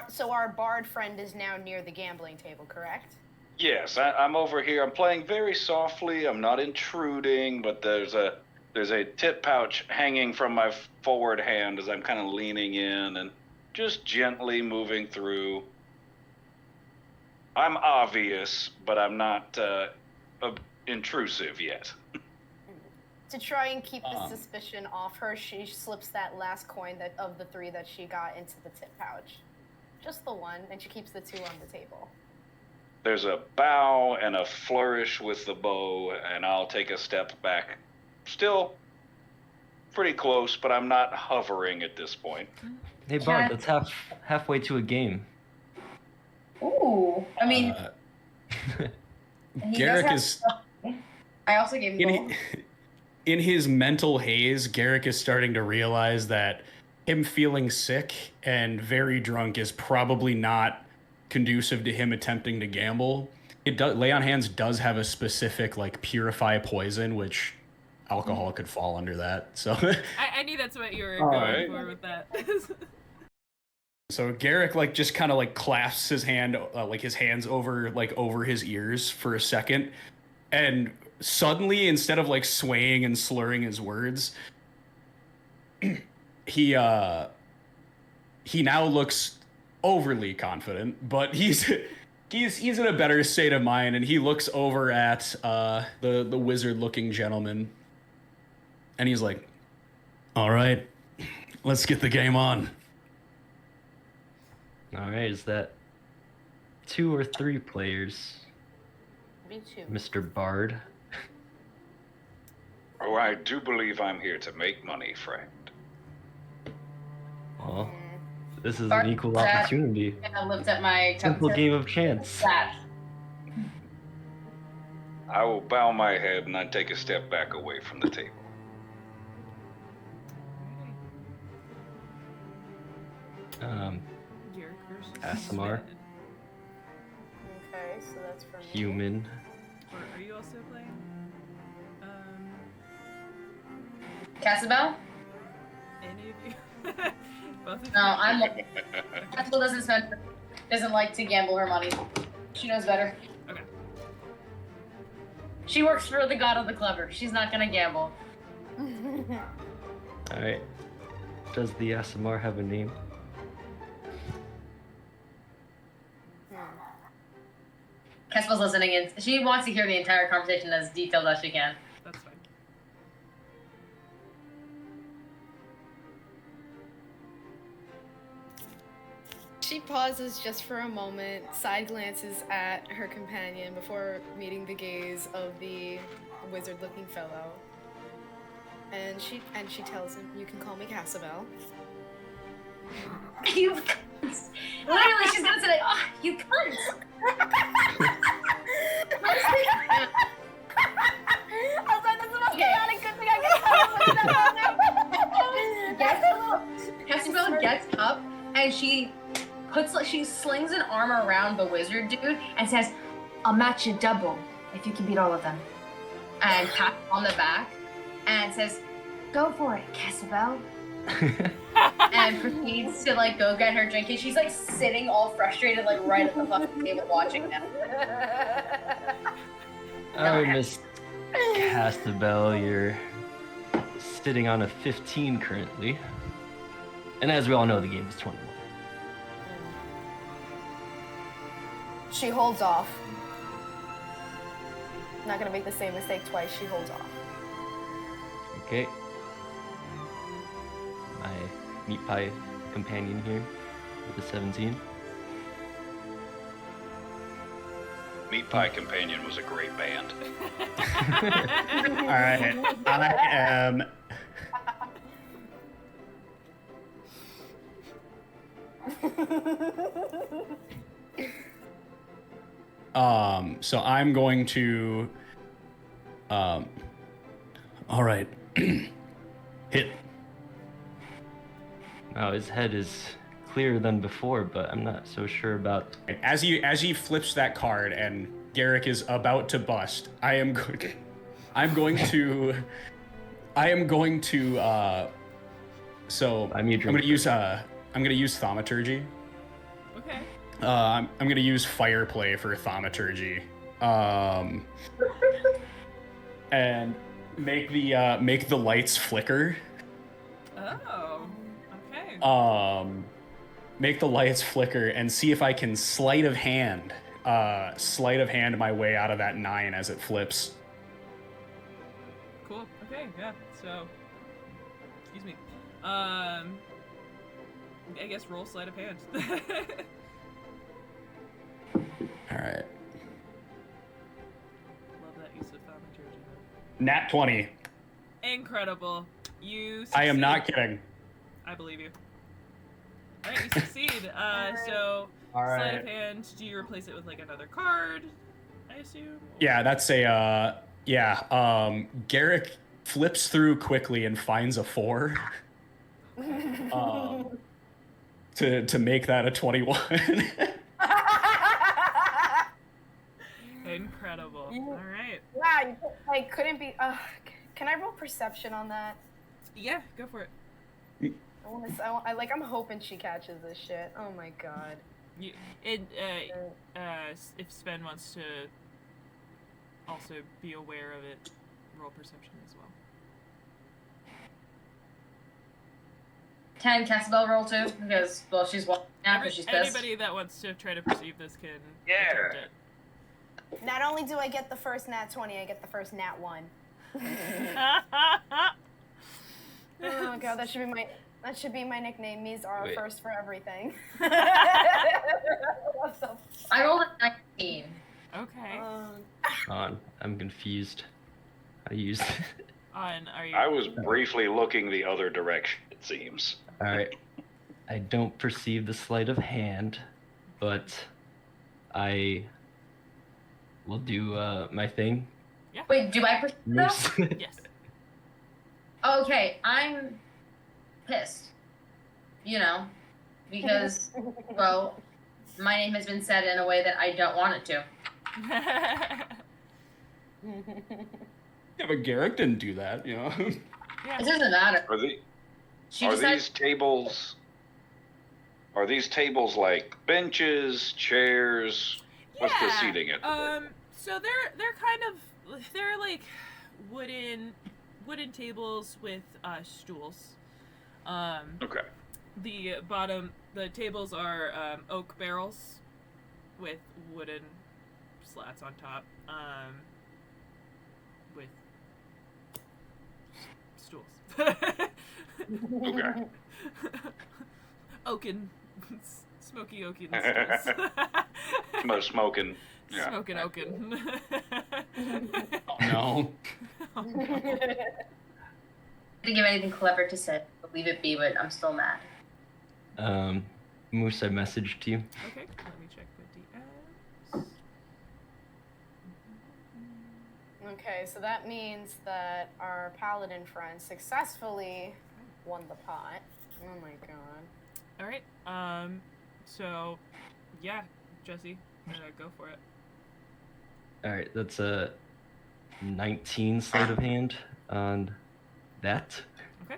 So our bard friend is now near the gambling table, correct? Yes, I'm over here. I'm playing very softly. I'm not intruding, but there's a tip pouch hanging from my forward hand as I'm kind of leaning in and just gently moving through. I'm obvious, but I'm not intrusive yet. To try and keep the suspicion off her, she slips that last coin of the 3 that she got into the tip pouch. Just the one, and she keeps the 2 on the table. There's a bow and a flourish with the bow, and I'll take a step back. Still pretty close, but I'm not hovering at this point. Hey Bard, that's halfway to a game. Ooh, I mean, he Garrick does have- I also gave him gold. in his mental haze, Garrick is starting to realize that him feeling sick and very drunk is probably not conducive to him attempting to gamble. Lay on Hands does have a specific like purify poison, which alcohol could fall under that. So I knew that's what you were Alright. going for with that. So Garrick like just kind of like clasps his hand, like his hands over his ears for a second, and suddenly instead of like swaying and slurring his words, he now looks overly confident, but he's in a better state of mind, and he looks over at the wizard-looking gentleman, and he's like, "All right, let's get the game on." All right, is that 2 or 3 players, Me too. Mr. Bard? Oh, I do believe I'm here to make money, friend. Well, this is Bard, an equal that- opportunity. And I looked at my Simple game of chance. That. I will bow my head and I take a step back away from the table. Garrick versus ASMR. Sven. Okay, so that's for me. Human. Or are you also playing? Casabel? Any of you? Both of you? No, I'm. Casabel doesn't like to gamble her money. She knows better. Okay. She works for the god of the clever. She's not gonna gamble. All right. Does the ASMR have a name? Casabel's listening in. She wants to hear the entire conversation as detailed as she can. That's fine. She pauses just for a moment, side glances at her companion before meeting the gaze of the wizard-looking fellow. And she tells him, "You can call me Casabel." You cunts. Literally, she's gonna say like, "Oh, you cunts." I was like, "That's the most Okay. chaotic good thing I could have Casabel gets up and she slings an arm around the wizard dude and says, "I'll match you double if you can beat all of them." And pats him on the back and says, "Go for it, Casabel." And proceeds to like go get her drink, and she's like sitting all frustrated, like right at the fucking table watching them. All right, Miss Castabel, you're sitting on a 15 currently. And as we all know, the game is 21. She holds off. Not gonna make the same mistake twice. She holds off. Okay. My meat pie companion here with a 17. Meat Pie Companion was a great band. All right, I am. So I'm going to. All right, hit. Now his head is clearer than before, but I'm not so sure about. As he flips that card and Garrick is about to bust, I'm going to. So I'm gonna use thaumaturgy. Okay. I'm gonna use fire play for thaumaturgy. And make the lights flicker. Oh. Okay. Make the lights flicker and see if I can sleight of hand my way out of that 9 as it flips. Cool. Okay. Yeah. So. Excuse me. I guess roll sleight of hand. All right. Love that use of thaumaturgy. Nat 20. Incredible. You succeed. I am not kidding. I believe you. Alright, you succeed. So, All sleight right. of hand, do you replace it with like another card, I assume? Yeah, that's a Garrick flips through quickly and finds a 4. To make that a 21. Incredible. Alright. Wow, you couldn't be. Can I roll perception on that? Yeah, go for it. I'm hoping she catches this shit. Oh my god. If Sven wants to also be aware of it, roll perception as well. Can Cassabelle roll too? Because, well, she's walking now because she's pissed. Anybody that wants to try to perceive this can Yeah. attempt it. Not only do I get the first nat 20, I get the first nat 1. Oh god, that should be my nickname. Mizar, Wait. first for everything. I rolled a 19. Okay. I'm confused. How to use it. Are you? I was briefly looking the other direction, it seems. All right. I don't perceive the sleight of hand, but I will do my thing. Wait, do I perceive that? Moose. Yes. Okay, I'm pissed. You know, because, well, my name has been said in a way that I don't want it to. Yeah, but Garrick didn't do that, you know. Yeah. It doesn't matter. Are these tables like benches, chairs? What's the seating at? So they're like wooden tables with stools. Okay. The tables are oak barrels with wooden slats on top. With stools. Okay. Oaken, smoky oaken stools. Most smoking. Yeah. Smoking oaken. No. Oh, no. I didn't give anything clever to say. But leave it be, but I'm still mad. Moose, I messaged you. Okay, let me check with the ads. Okay, so that means that our paladin friend successfully won the pot. Oh my god. All right. So, yeah, Jesse, go for it. All right, that's a 19 sleight of hand on that. Okay.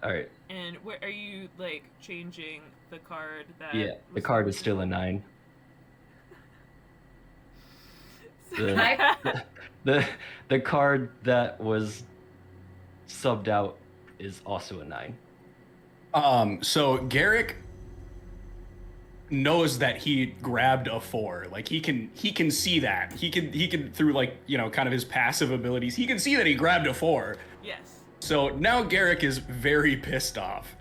All right. And where are you like changing the card that? Yeah, the was card is still a 9. The card that was subbed out is also a 9. So Garrick knows that he grabbed a 4. Like he can see that. He can through like, you know, kind of his passive abilities. He can see that he grabbed a 4. Yes. So now Garrick is very pissed off.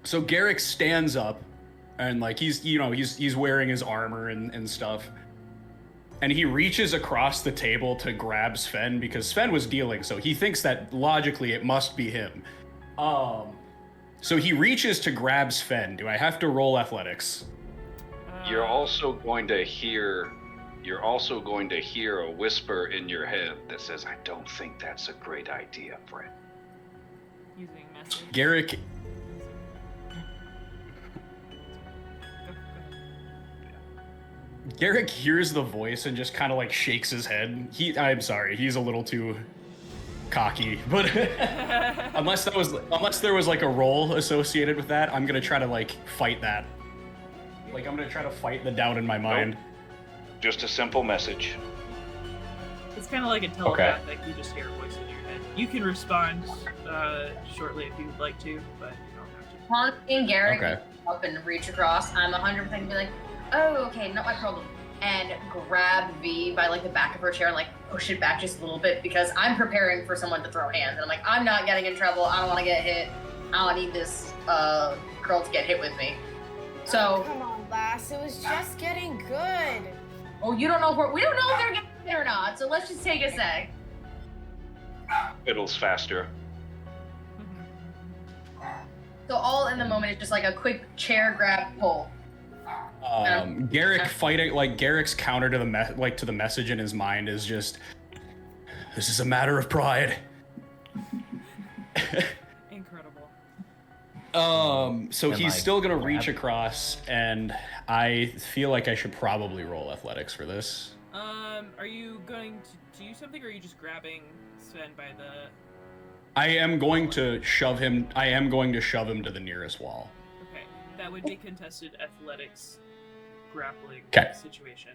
So Garrick stands up and like he's wearing his armor and stuff. And he reaches across the table to grab Sven because Sven was dealing, so he thinks that logically it must be him. So he reaches to grab Sven. Do I have to roll athletics? You're also going to hear a whisper in your head that says, "I don't think that's a great idea, friend." Using message. Garrick. Garrick hears the voice and just kind of like shakes his head. I'm sorry, he's a little too cocky, but unless there was like a roll associated with that, I'm gonna try to like fight that. Like I'm gonna try to fight the doubt in my mind. Nope. Just a simple message. It's kind of like a telepathic. You just hear a voice in your head. You can respond shortly if you would like to, but you don't have to. Honk and Garrick Okay. up and reach across. I'm 100% gonna be like, oh, okay, not my problem. And grab V by like the back of her chair and like push it back just a little bit because I'm preparing for someone to throw hands. And I'm like, I'm not getting in trouble. I don't want to get hit. I don't need this girl to get hit with me. So. Oh, come on, lass. It was just getting good. Oh, you don't know if we don't know if they're getting hit or not. So let's just take a sec. Fiddles faster. So all in the moment, it's just like a quick chair grab pull. Garrick fighting, like Garrick's counter to the message in his mind is just, this is a matter of pride. Incredible. So he's still gonna reach across, and I feel like I should probably roll athletics for this. Are you going to do something, or are you just grabbing Sven by the? I am going to shove him to the nearest wall. Okay, that would be contested athletics grappling 'Kay. situation.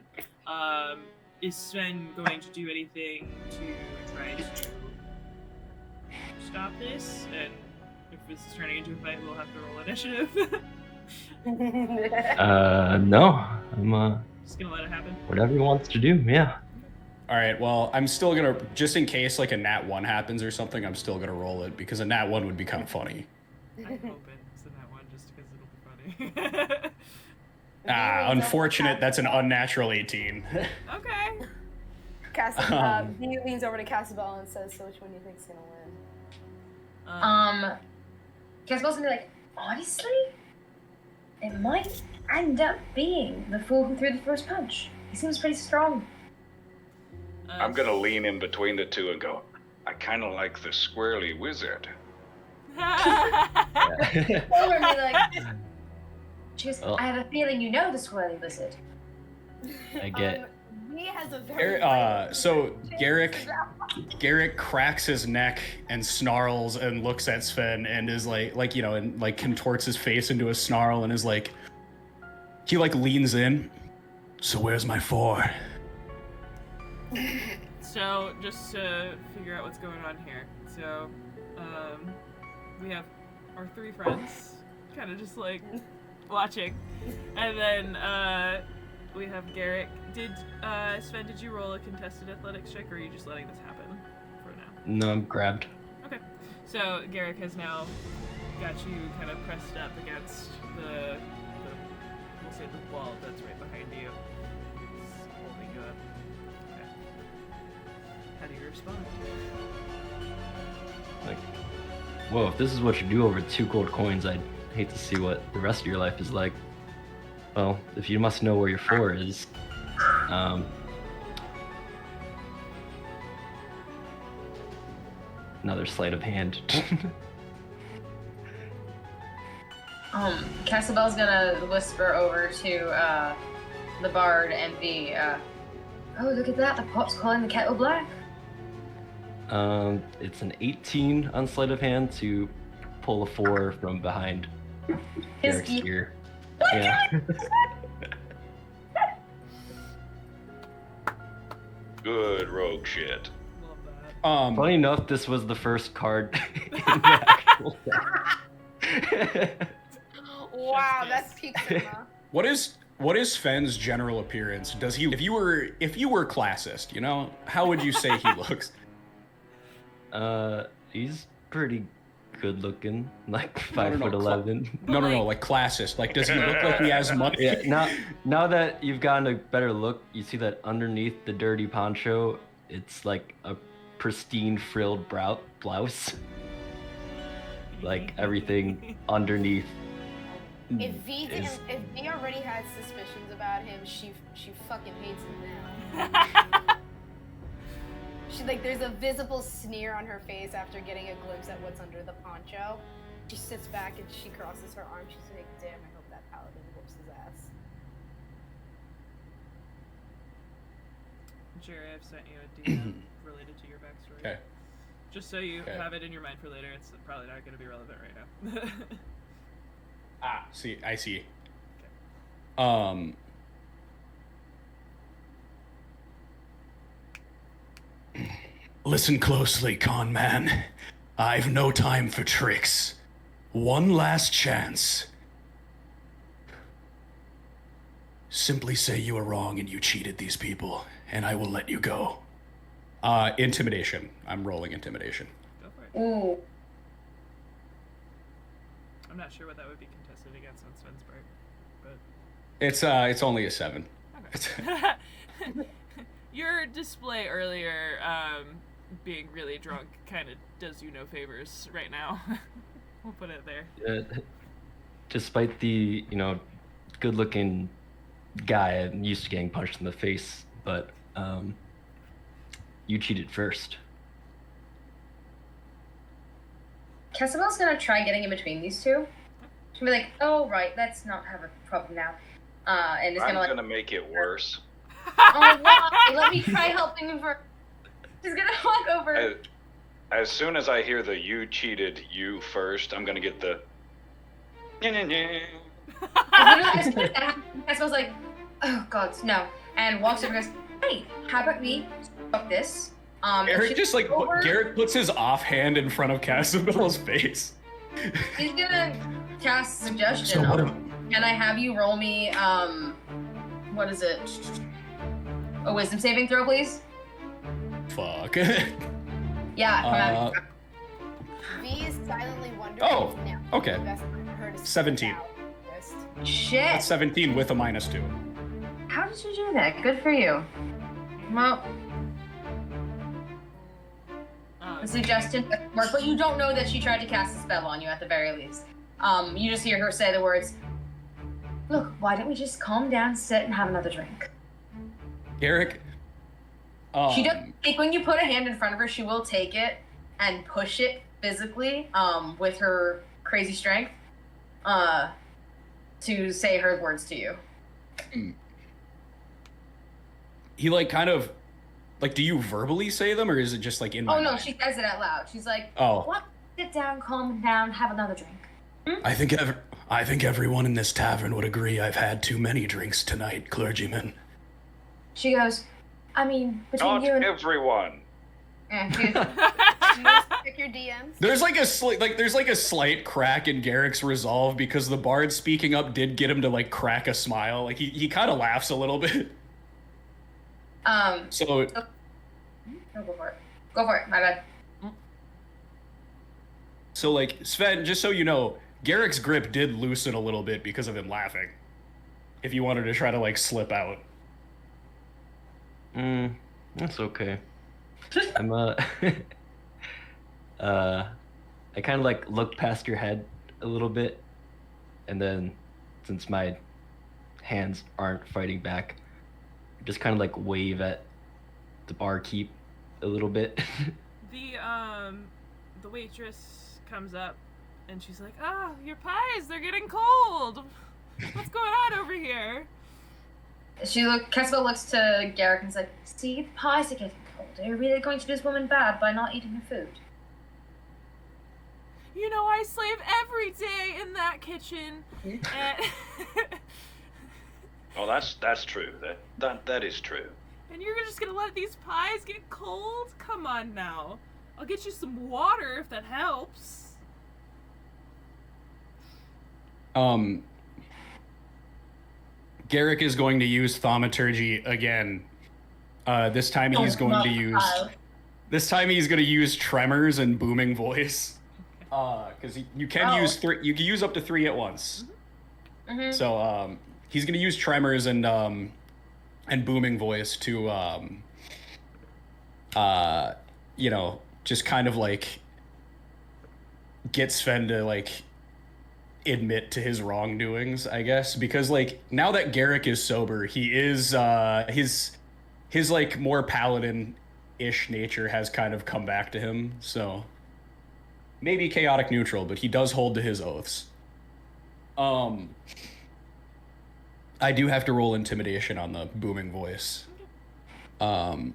Is Sven going to do anything to try to stop this? And if this is turning into a fight, we'll have to roll initiative. No. I'm Just gonna let it happen. whatever he wants to do. Yeah. All right, well, I'm still gonna, just in case like a nat 1 happens or something, I'm still gonna roll it because a nat 1 would be kind of funny. I'm hoping it's in that one just because it'll be funny. Unfortunate, that's an unnatural 18. Okay. He leans over to Casabel and says, "So which one do you think's gonna win?" Casabel's gonna be like, honestly, it might end up being the fool who threw the first punch. He seems pretty strong. I'm gonna lean in between the two and go, "I kind of like the squirrely wizard." Silverman be like, she goes, Oh. I have a feeling you know the squirrely wizard. I get. He has a very. So Garrick cracks his neck and snarls and looks at Sven and is like contorts his face into a snarl and is like, he like leans in. So where's my 4? So, just to figure out what's going on here. So, we have our 3 friends kind of just like watching. And then we have Garrick. Sven, did you roll a contested athletics check, or are you just letting this happen for now? No, I'm grabbed. Okay. So, Garrick has now got you kind of pressed up against the we'll say the wall that's right behind you. It's holding you up. Okay. How do you respond? Like, whoa, if this is what you do over 2 gold coins, I'd hate to see what the rest of your life is like. Well, if you must know where your 4 is, another sleight of hand. Casabel's gonna whisper over to the bard and be, oh, look at that, the pop's calling the kettle black. It's an 18 on sleight of hand to pull a 4 from behind Garrick's ear. Yeah. Good rogue shit. Love that. Funny enough, this was the first card in the actual deck. Wow, that's peak cinema. What is Sven's general appearance? Does he, if you were classist, you know, how would you say he looks? He's pretty good looking, like No, no, no, 5'11". No, like classist. Like, does he look like he has money? Yeah, now that you've gotten a better look, you see that underneath the dirty poncho, it's like a pristine frilled blouse. Like everything underneath. If V already had suspicions about him, she fucking hates him now. She like there's a visible sneer on her face after getting a glimpse at what's under the poncho. She sits back and she crosses her arms. She's like, "Damn, I hope that paladin whoops his ass." Jerry, I've sent you a DM related to your backstory. Okay. Just so you have it in your mind for later. It's probably not going to be relevant right now. See, I see. Okay. Listen closely, con man. I've no time for tricks. One last chance. Simply say you are wrong and you cheated these people, and I will let you go. Intimidation. I'm rolling intimidation. Go for it. Ooh. I'm not sure what that would be contested against on Sven's part, but It's only a 7. okay. Your display earlier, being really drunk, kind of does you no favors right now. We'll put it there. Despite the, good-looking guy, I'm used to getting punched in the face, but you cheated first. Cjbeards gonna try getting in between these two. She'll be like, "Oh right, let's not have a problem now." And it's gonna make it worse. "Oh why? Let me try helping him first." She's gonna walk over. As soon as I hear the "you cheated you first," I'm gonna get the. As soon as that happens, Cjbeards like, "Oh God, no!" and walks over and goes, "Hey, how about we stop this?" Garrett just like Garrett puts his offhand in front of Cjbeards' face. He's gonna cast suggestion. So what Can I have you roll me what is it? A wisdom saving throw, please? Fuck. Yeah, come out. V is silently wondering. Oh, if now okay. the best time for her to 17. speak out. Shit. That's 17 with a -2. How did you do that? Good for you. Well, the suggestion doesn't work, but you don't know that she tried to cast a spell on you at the very least. You just hear her say the words, "Look, why don't we just calm down, sit, and have another drink?" Garrick. She does. Like, when you put a hand in front of her, she will take it and push it physically, with her crazy strength, to say her words to you. He like kind of like, do you verbally say them or is it just like in my Oh no, mind? she says it out loud. She's like, Oh. "What? Sit down, calm down, have another drink." I think everyone in this tavern would agree I've had too many drinks tonight, clergyman. She goes, "I mean, between Not you and..." everyone. She goes, Check your DMs. There's like a slight crack in Garrick's resolve because the bard speaking up did get him to like crack a smile. Like he kind of laughs a little bit. So no, go for it. Go for it. My bad. So like Sven, just so you know, Garrick's grip did loosen a little bit because of him laughing. If you wanted to try to like slip out. That's okay. I'm I kind of like look past your head a little bit, and then since my hands aren't fighting back, just kind of like wave at the barkeep a little bit. The waitress comes up and she's like, "Oh, your pies, they're getting cold. What's going on over here?" Cjbeards looks to Garrick and is like, "See, the pies are getting cold. Are you really going to do this woman bad by not eating her food?" You know, I slave every day in that kitchen. And Oh, that's true. That is true. and you're just gonna let these pies get cold? Come on now. I'll get you some water if that helps. Garrick is going to use thaumaturgy again. This time he's going to use tremors and booming voice. because you can use 3. You can use up to 3 at once. Mm-hmm. So he's gonna use tremors and booming voice to you know, just kind of like get Sven to like admit to his wrongdoings, I guess, because like now that Garrick is sober, he is his like more paladin-ish nature has kind of come back to him. So maybe chaotic neutral, but he does hold to his oaths. I do have to roll intimidation on the booming voice. Oh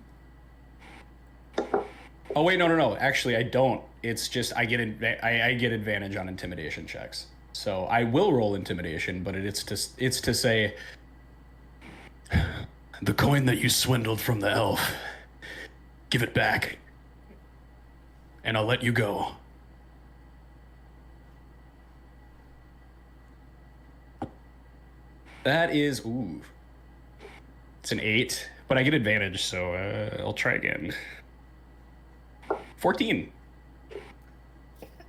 wait, no. Actually, I don't. It's just I get advantage on intimidation checks. So I will roll intimidation, but it's to say the coin that you swindled from the elf, give it back, and I'll let you go. That is, it's an 8, but I get advantage, so I'll try again. 14.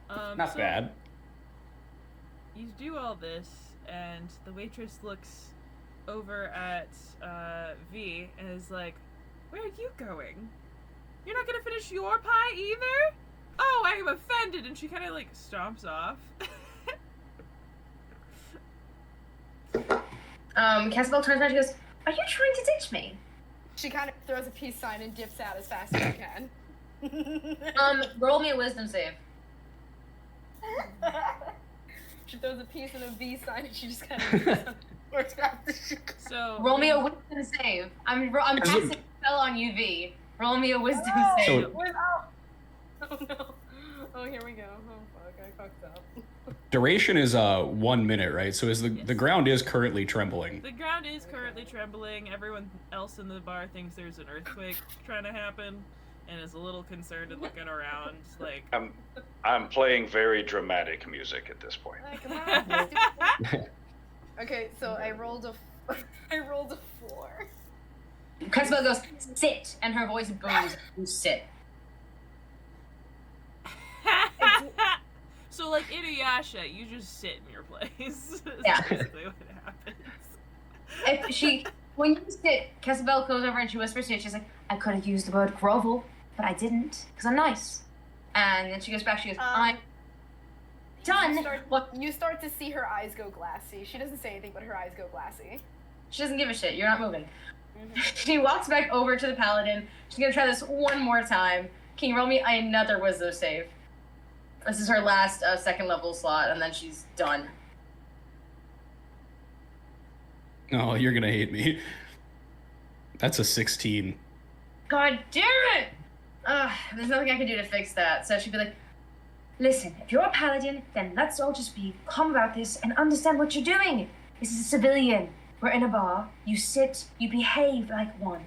Not bad. You do all this, and the waitress looks over at V and is like, "Where are you going? You're not gonna finish your pie either? Oh, I am offended," and she kind of like stomps off. Casabel turns around and she goes, "Are you trying to ditch me?" She kind of throws a peace sign and dips out as fast as she can. Roll me a wisdom save. She throws a piece and a V sign and she just kind of works after she goes. So roll me a wisdom save. I'm casting a spell on you, V. Roll me a wisdom save. Oh no. Oh, here we go. Oh fuck, I fucked up. Duration is 1 minute, right? So is the ground is currently trembling. The ground is currently trembling. Everyone else in the bar thinks there's an earthquake trying to happen, and is a little concerned and looking around. Like I'm playing very dramatic music at this point. Okay, so I rolled a 4. Casabel goes, "Sit," and her voice booms. You sit. So like Inuyasha, you just sit in your place. Yeah. That's basically what happens. When you sit, Casabel goes over and she whispers to you. She's like, "I could have used the word grovel, but I didn't, because I'm nice." And then she goes back. She goes, "I'm done." You start to see her eyes go glassy. She doesn't say anything, but her eyes go glassy. She doesn't give a shit. You're not moving. She walks back over to the paladin. She's gonna try this one more time. Can you roll me another wisdom save? This is her last second level slot, and then she's done. Oh, you're gonna hate me. That's a 16. God damn it! There's nothing I can do to fix that. So she'd be like, "Listen, if you're a paladin, then let's all just be calm about this and understand what you're doing. This is a civilian. We're in a bar. You sit, you behave like one."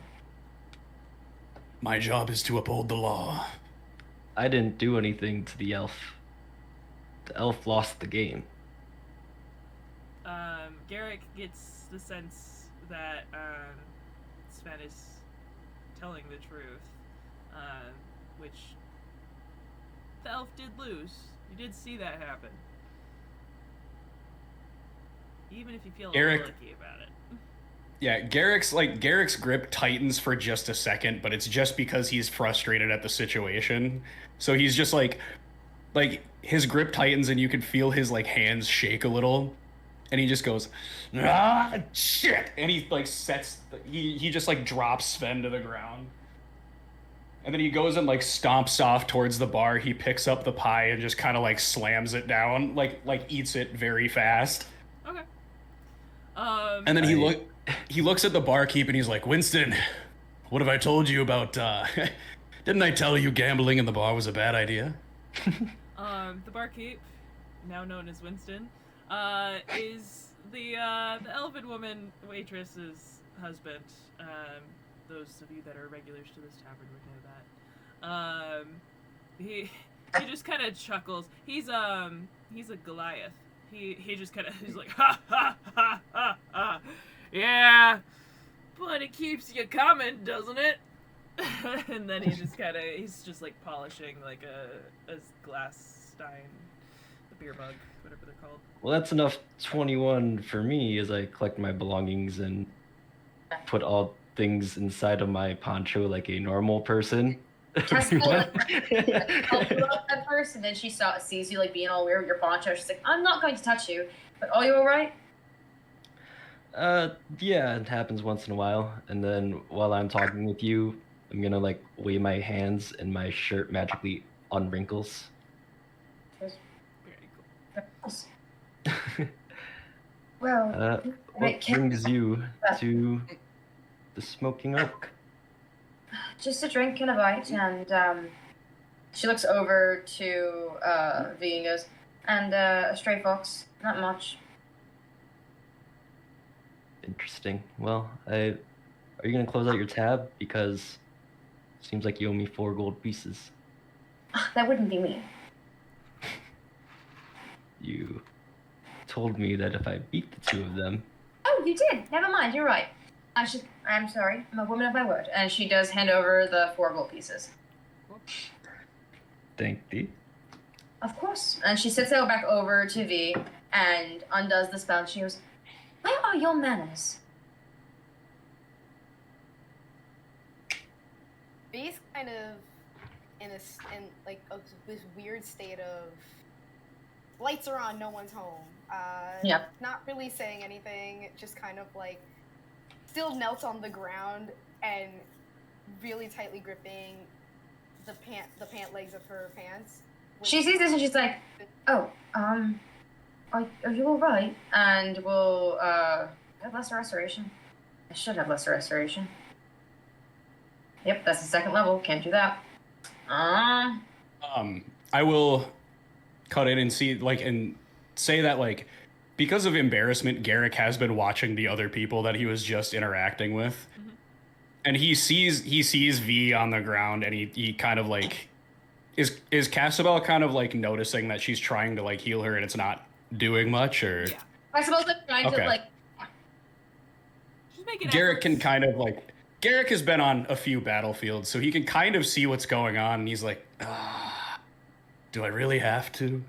My job is to uphold the law. I didn't do anything to the elf. The elf lost the game. Garrick gets the sense that Sven is telling the truth, which the elf did lose. You did see that happen. Even if you feel a little icky about it. Yeah, Garrick's grip tightens for just a second, but it's just because he's frustrated at the situation. So he's just like his grip tightens and you can feel his like hands shake a little, and he just goes, "Ah, shit!" And he like he just like drops Sven to the ground, and then he goes and like stomps off towards the bar. He picks up the pie and just kind of like slams it down, like eats it very fast. Okay. And then he looks at the barkeep and he's like, "Winston, what have I told you about, didn't I tell you gambling in the bar was a bad idea?" The barkeep, now known as Winston, is the elven woman waitress's husband. Those of you that are regulars to this tavern would know that. He just kind of chuckles. He's a Goliath. He just kind of, he's like, "Ha ha ha ha ha. Yeah, but it keeps you coming, doesn't it?" And then he's just like polishing like a glass stein the beer mug, whatever they're called. Well, that's enough 21 for me as I collect my belongings and put all things inside of my poncho like a normal person. Tessa help you up at first, and then she sees you like being all weird with your poncho. She's like, "I'm not going to touch you, but are you all right?" Yeah, it happens once in a while. And then while I'm talking with you, I'm gonna like wave my hands and my shirt magically unwrinkles. Very cool. Well, What brings you to the Smoking Oak? just a drink and a bite, and she looks over to V and goes, "And a stray fox, not much." Interesting. Well, are you gonna close out your tab? Because it seems like you owe me 4 gold pieces. That wouldn't be me. You told me that if I beat the 2 of them. Oh, you did. Never mind. You're right. I'm sorry. I'm a woman of my word. And she does hand over the 4 gold pieces. Thank thee. Of course. And she sits her back over to V and undoes the spell. And she goes, "Where are your manners?" V's kind of in this weird state of lights are on, no one's home. Yeah. Not really saying anything, just kind of like still knelt on the ground and really tightly gripping the pant legs of her pants. She sees this and she's like, "Oh, are you all right?" And we'll have lesser restoration. I should have lesser restoration. Yep, that's the 2nd level. Can't do that. I will cut in and see, like, and say that, like, because of embarrassment, Garrick has been watching the other people that he was just interacting with. Mm-hmm. And he sees V on the ground, and he kind of, like, is Cjbeards kind of, like, noticing that she's trying to, like, heal her and it's not doing much, or? Yeah. I suppose like trying to like. She's making Garrick efforts. can kind of, like, Garrick has been on a few battlefields, so he can kind of see what's going on, and he's like, do I really have to?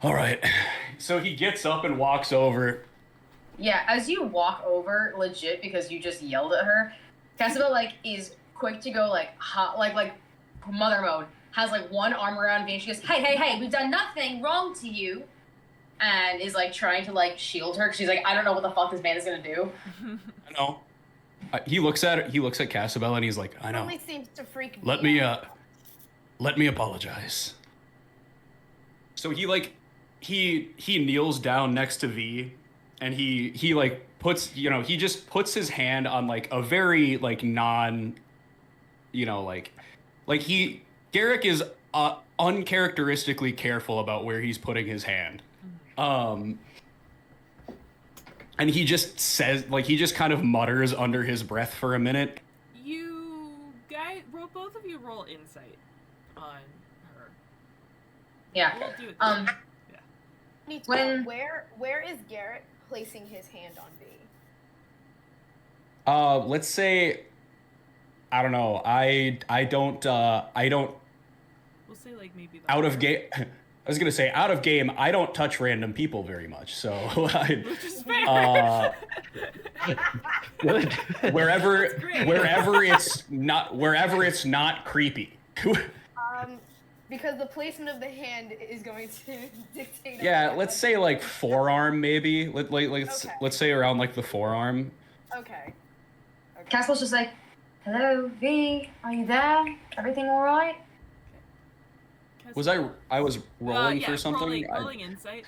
All right. So he gets up and walks over. Yeah, as you walk over, legit, because you just yelled at her, Cjbeards like is quick to go like hot, like mother mode. Has like one arm around me, and she goes, "Hey, we've done nothing wrong to you," and is like trying to like shield her. Cause she's like, "I don't know what the fuck this man is gonna do." I know. He looks at Cjbeards, and he's like, "I know. Only seems to freak Let me apologize." So he kneels down next to V, and he like puts, you know, he just puts his hand on like a very like non, you know, like Garrick is uncharacteristically careful about where he's putting his hand. And he just says, like, he just kind of mutters under his breath for a minute. You guys, both of you roll insight on her. Yeah. We'll do it. Need to When- know, where is Garrett placing his hand on V? Let's say, I don't know. I don't. We'll say like maybe the Out of game. I was gonna say out of game. I don't touch random people very much. So which is fair. Good. wherever it's not creepy. Because the placement of the hand is going to dictate. Yeah, let's say like forearm maybe. Let's say around like the forearm. Okay. Cjbeards just like, "Hello, V, are you there? Everything all right?" Was I was rolling yeah, for something? Rolling insight,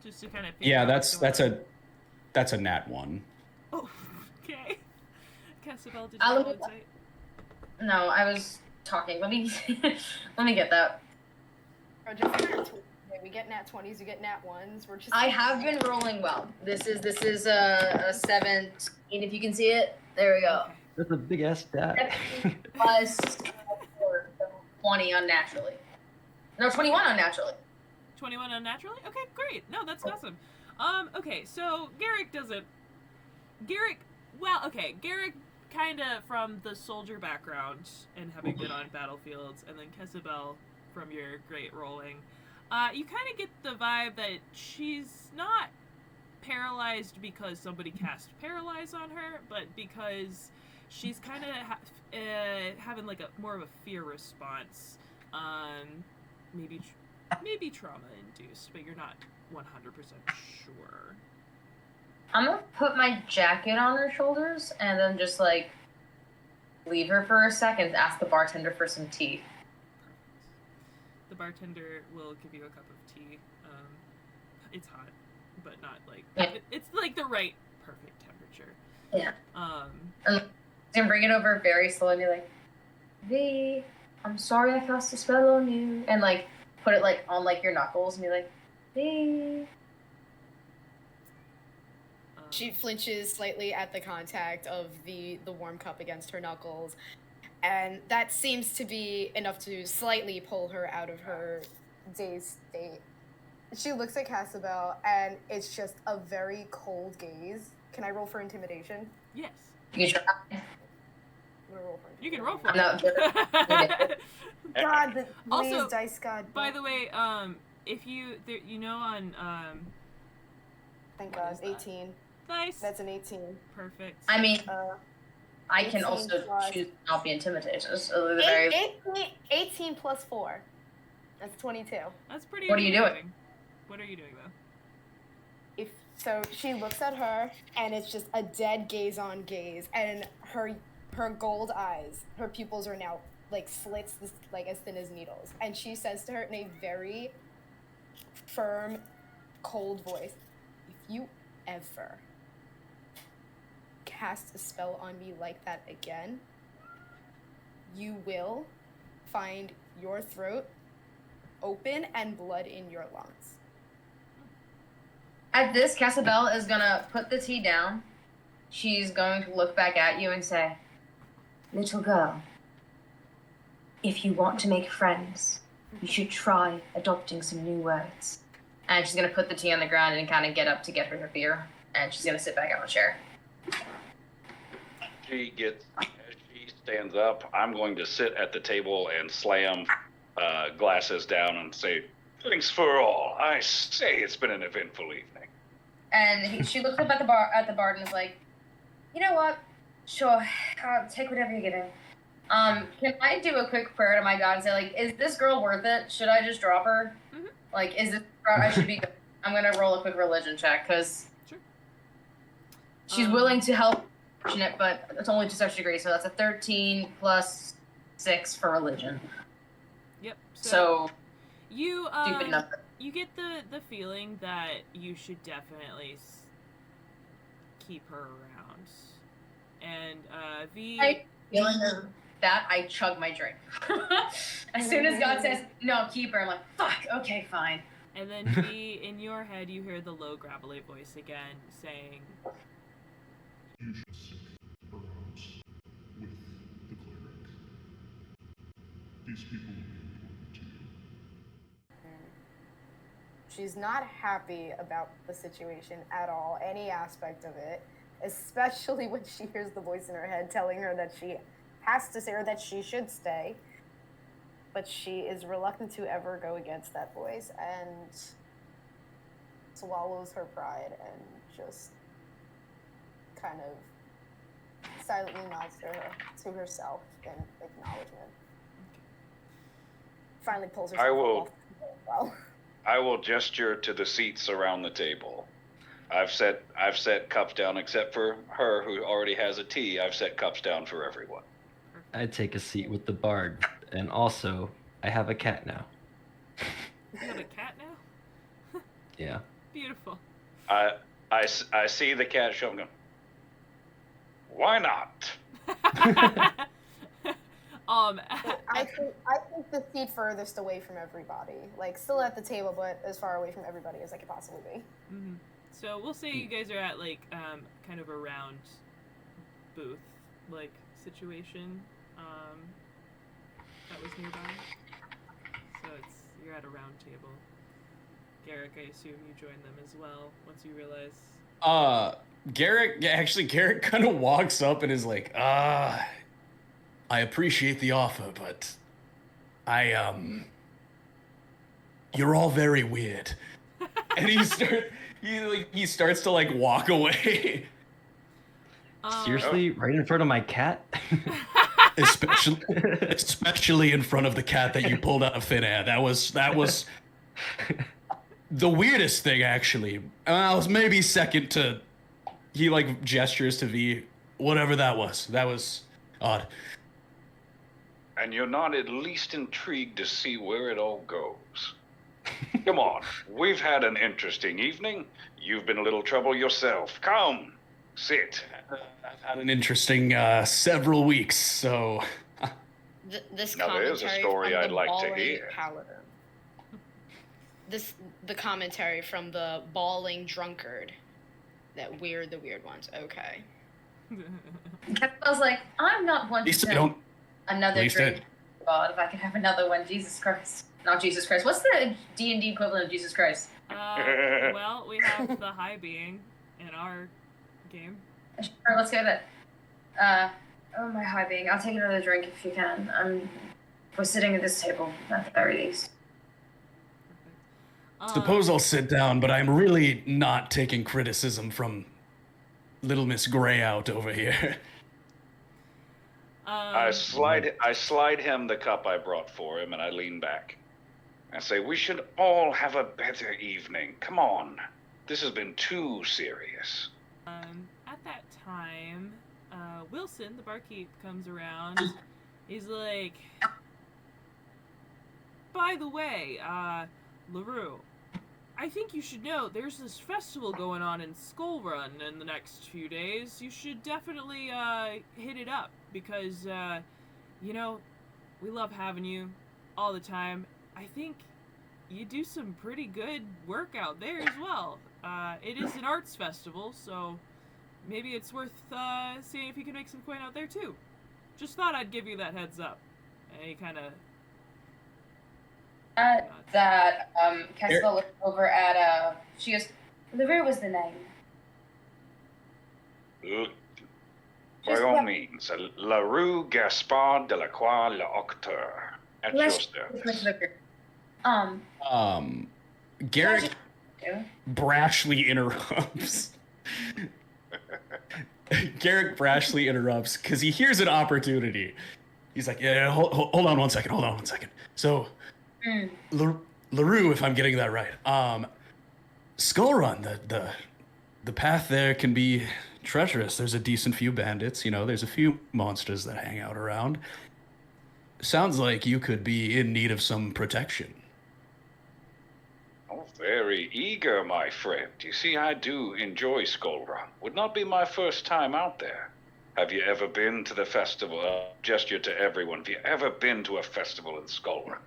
just to kind of. Yeah, that's a nat 1. Oh, okay. Cjbeards, did you I'll roll look- insight? No, I was talking. Let me get that. Or just nat 20. We get nat 20s, we get nat 1s. We're just. I have been rolling well. This is a 17. If you can see it, there we go. That's a big ass stat. Plus 4, so 20 unnaturally. No, 21 unnaturally. 21 unnaturally? Okay, great. No, that's awesome. Okay, so Garrick Garrick kind of from the soldier background and having been on battlefields, and then Cjbeards from your great rolling. You kind of get the vibe that she's not paralyzed because somebody cast paralyze on her, but because she's kind of having like a more of a fear response. Maybe trauma induced, but you're not 100% sure. I'm gonna put my jacket on her shoulders and then just like leave her for a second. Ask the bartender for some tea. Perfect. The bartender will give you a cup of tea. It's hot, but not like it's like the right perfect temperature. Yeah. And gonna bring it over very slowly, be like, V, I'm sorry I cast a spell on you, and like put it like on like your knuckles and be like, V. She flinches slightly at the contact of the warm cup against her knuckles, and that seems to be enough to slightly pull her out of her dazed state. She looks at Cjbeards, and it's just a very cold gaze. Can I roll for intimidation? Yes. You try. I'm gonna roll for You can intimidation. roll for it. God, the Also, dice god. By the way, if you on Thank what God, is that? 18. Nice. That's an 18. Perfect. I mean, I 18 can also plus- choose to not be intimidated. So the very 18 plus 4. That's 22. That's pretty. What are you doing? intimidating. What are you doing though? So she looks at her, and it's just a dead gaze on gaze, and her gold eyes, her pupils are now like slits, like as thin as needles, and she says to her in a very firm, cold voice, "If you ever cast a spell on me like that again, you will find your throat open and blood in your lungs." At this, Cjbeards is gonna put the tea down. She's going to look back at you and say, "Little girl, if you want to make friends, you should try adopting some new words." And she's gonna put the tea on the ground and kind of get up to get her beer, and she's gonna sit back on a chair. As she stands up, I'm going to sit at the table and slam glasses down and say, "Thanks for all. I say it's been an eventful evening." And she looks up at the bar and is like, "You know what? Sure, I'll take whatever you're getting. Can I do a quick prayer to my God and say, like, is this girl worth it? Should I just drop her? Mhm. Like, is this girl I should be? I'm gonna roll a quick religion check because Sure. she's willing to help, but it's only to such a degree. So that's a 13 plus 6 for religion. Yep. So you stupid number. you get the feeling that you should definitely keep her around, and V. I feeling that I chug my drink. As soon as God says no, keep her, I'm like, fuck. Okay, fine. And then V, in your head, you hear the low, gravelly voice again saying, "You should sit around with the cleric. These people will be important to you." She's not happy about the situation at all, any aspect of it, especially when she hears the voice in her head telling her that she has to say, or that she should stay. But she is reluctant to ever go against that voice and swallows her pride and just kind of silently nods to herself in acknowledgement. Finally pulls herself off. Well. I will gesture to the seats around the table. I've set cups down except for her who already has a tea. I've set cups down for everyone. I take a seat with the bard, and also I have a cat now. "You have a cat now? Yeah. Beautiful." I see the cat show. I'm going, why not? I think the seat furthest away from everybody, like still at the table, but as far away from everybody as I could possibly be. Mm-hmm. So we'll say you guys are at like kind of a round booth like situation that was nearby. So you're at a round table. Garrick, I assume you join them as well once you realize. Garrick kind of walks up and is like, I appreciate the offer, but you're all very weird. And he starts to like walk away. Seriously, right in front of my cat? especially in front of the cat that you pulled out of thin air. That was the weirdest thing, actually. I was maybe second to. He like gestures to V. Whatever that was. That was odd. And you're not at least intrigued to see where it all goes. Come on, we've had an interesting evening. You've been a little trouble yourself. Come, sit. I've had an interesting several weeks, so. This Now, there's a commentary story from I'd the like to bawling hear. paladin. The commentary from the bawling drunkard. The weird ones. Okay. Kettlebell's like, I'm not one At least to I don't. another least drink. I- God, if I could have another one, Jesus Christ. Not Jesus Christ. What's the D&D equivalent of Jesus Christ? Well, we have the high being in our game. Sure, let's go with it. Oh my high being. I'll take another drink if you can. We're sitting at this table at the very least. Suppose I'll sit down, but I'm really not taking criticism from Little Miss Gray out over here. I slide him the cup I brought for him, and I lean back. I say, we should all have a better evening. Come on. This has been too serious. At that time, Wilson, the barkeep, comes around. He's like, by the way, LaRue, I think you should know there's this festival going on in Skull Run in the next few days. You should definitely hit it up because, you know, we love having you all the time. I think you do some pretty good work out there as well. It is an arts festival, so maybe it's worth seeing if you can make some coin out there too. Just thought I'd give you that heads up. And he kind of... Caswell looked over at, she goes, LaRue was the name. By all means, LaRue Gaspard de la Croix l'Octeur. At your service. Garrick brashly interrupts. Garrick brashly interrupts because he hears an opportunity. He's like, yeah, hold on one second. So, LaRue, if I'm getting that right, Skull Run, the path there can be treacherous. There's a decent few bandits, you know, there's a few monsters that hang out around. Sounds like you could be in need of some protection. Oh, very eager, my friend. You see, I do enjoy Skull Run. Would not be my first time out there. Have you ever been to the festival? Gesture to everyone. Have you ever been to a festival in Skull Run?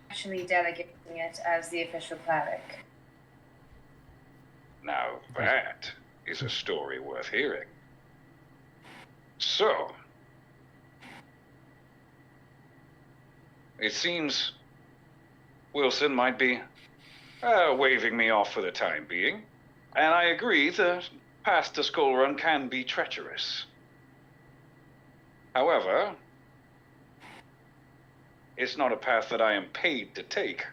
Actually delegating it as the official cleric. Now, that is a story worth hearing. So, it seems Wilson might be waving me off for the time being, and I agree the path to Skull Run can be treacherous. However, it's not a path that I am paid to take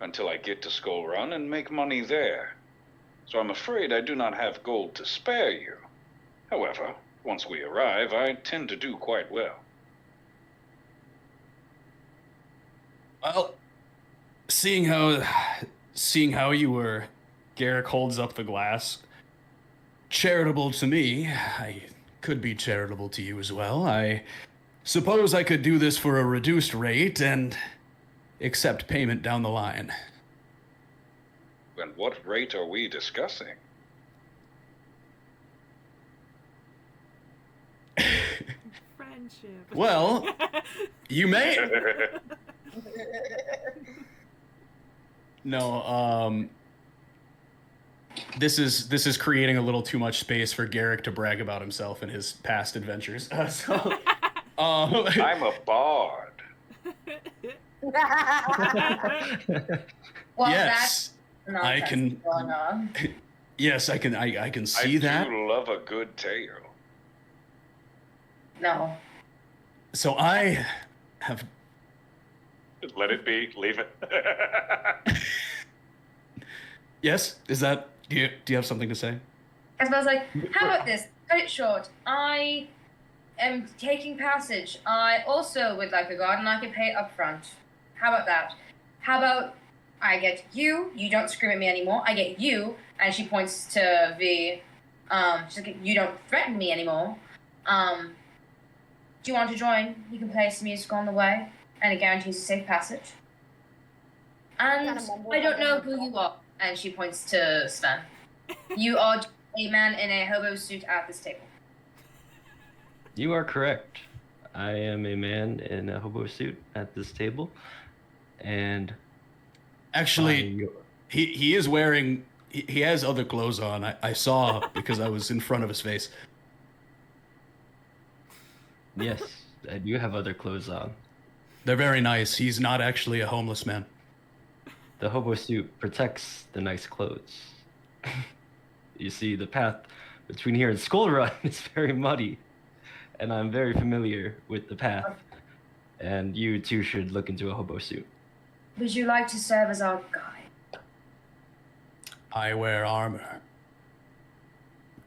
until I get to Skull Run and make money there. So I'm afraid I do not have gold to spare you. However, once we arrive, I tend to do quite well. Well, seeing how you were, Garrick holds up the glass. Charitable to me, I could be charitable to you as well. I suppose I could do this for a reduced rate and accept payment down the line. And what rate are we discussing? Friendship. Well, you may. No, this is creating a little too much space for Garrick to brag about himself and his past adventures. I'm a bard. Well, yes, that's I can. going on. Yes, I can see that. I do love a good tale. No. So I have Let it be. Leave it. Yes? Is that... Do you have something to say? As well as like, how about this? Cut it short. I am taking passage. I also would like a guard, and I can pay up front. How about that? How about I get you, you don't scream at me anymore, I get you, and she points to V, she's like, you don't threaten me anymore. Do you want to join? You can play some music on the way, and it guarantees a safe passage. And I don't know who you are, and she points to Sven. You are a man in a hobo suit at this table. You are correct. I am a man in a hobo suit at this table, and Actually, he is wearing... He has other clothes on. I saw because I was in front of his face. yes, I do have other clothes on. They're very nice. He's not actually a homeless man. The hobo suit protects the nice clothes. You see, the path between here and Skull Run is very muddy, and I'm very familiar with the path. And you too should look into a hobo suit. Would you like to serve as our guide? I wear armor.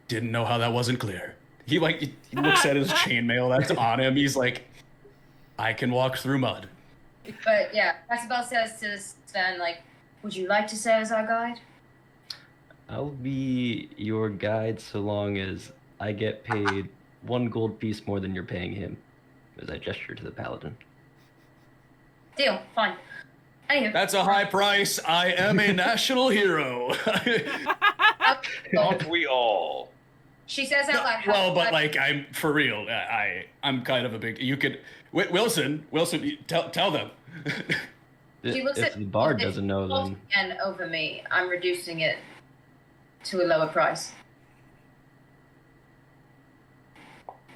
Didn't know how that wasn't clear. He looks at his chainmail that's on him. He's like, I can walk through mud. But yeah, Isabel says to Sven, like, would you like to serve as our guide? I'll be your guide so long as I get paid 1 gold piece more than you're paying him. As I gesture to the paladin. Deal, fine. Anywho. That's a high price. I am a national hero. Aren't we all? She says out loud. Well, but like, I'm for real. I'm kind of a big. You could, Wilson, tell them. She looks if at the bard doesn't know, then and over me, I'm reducing it to a lower price.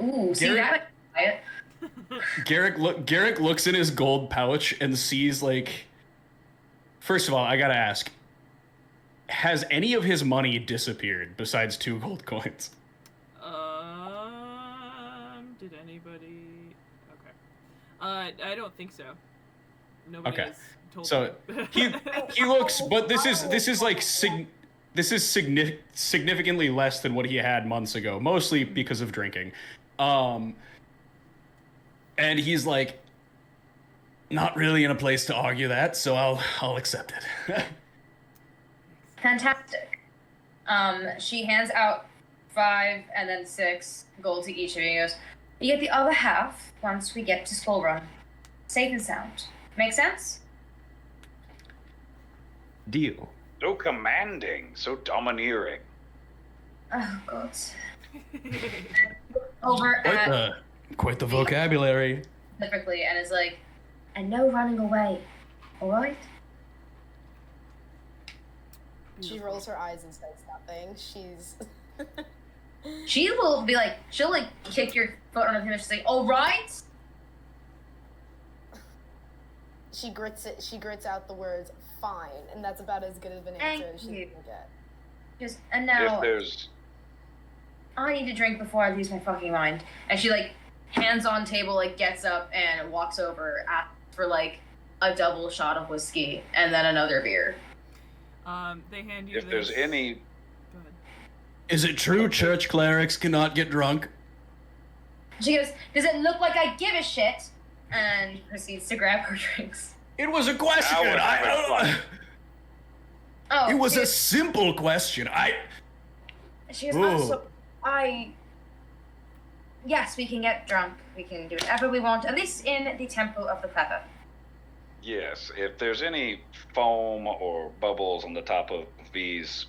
Ooh, see Garrett- that? Garrick looks in his gold pouch and sees like. First of all, I gotta ask. Has any of his money disappeared besides 2 gold coins? Did anybody? Okay. I don't think so. Nobody Okay. has told So me. he looks, but this is like significantly less than what he had months ago, mostly because of drinking. And he's like, not really in a place to argue that, so I'll accept it. Fantastic. She hands out 5 and then 6 gold to each of you. And goes, you get the other half once we get to Skull Run. Safe and sound. Make sense? deal. So commanding, so domineering. Oh God. Over at Quite the vocabulary. specifically, and is like, and no running away. All right. She rolls her eyes and says nothing. She's. She will be like, she'll like kick your foot under him and she's like, all right. She grits it. She grits out the words "fine," and that's about as good of an answer as she can get. Just and now If there's I need to drink before I lose my fucking mind. And she like hands on table, like gets up and walks over, asks for like a double shot of whiskey and then another beer. They hand you if there's this- any Go ahead. Is it true church clerics cannot get drunk? She goes, "Does it look like I give a shit?" And proceeds to grab her drinks. It was a question. Now we're having fun. Oh, It was she a goes- simple question. She goes, Ooh. also, yes, we can get drunk. We can do whatever we want, at least in the Temple of the Clever. Yes, if there's any foam or bubbles on the top of V's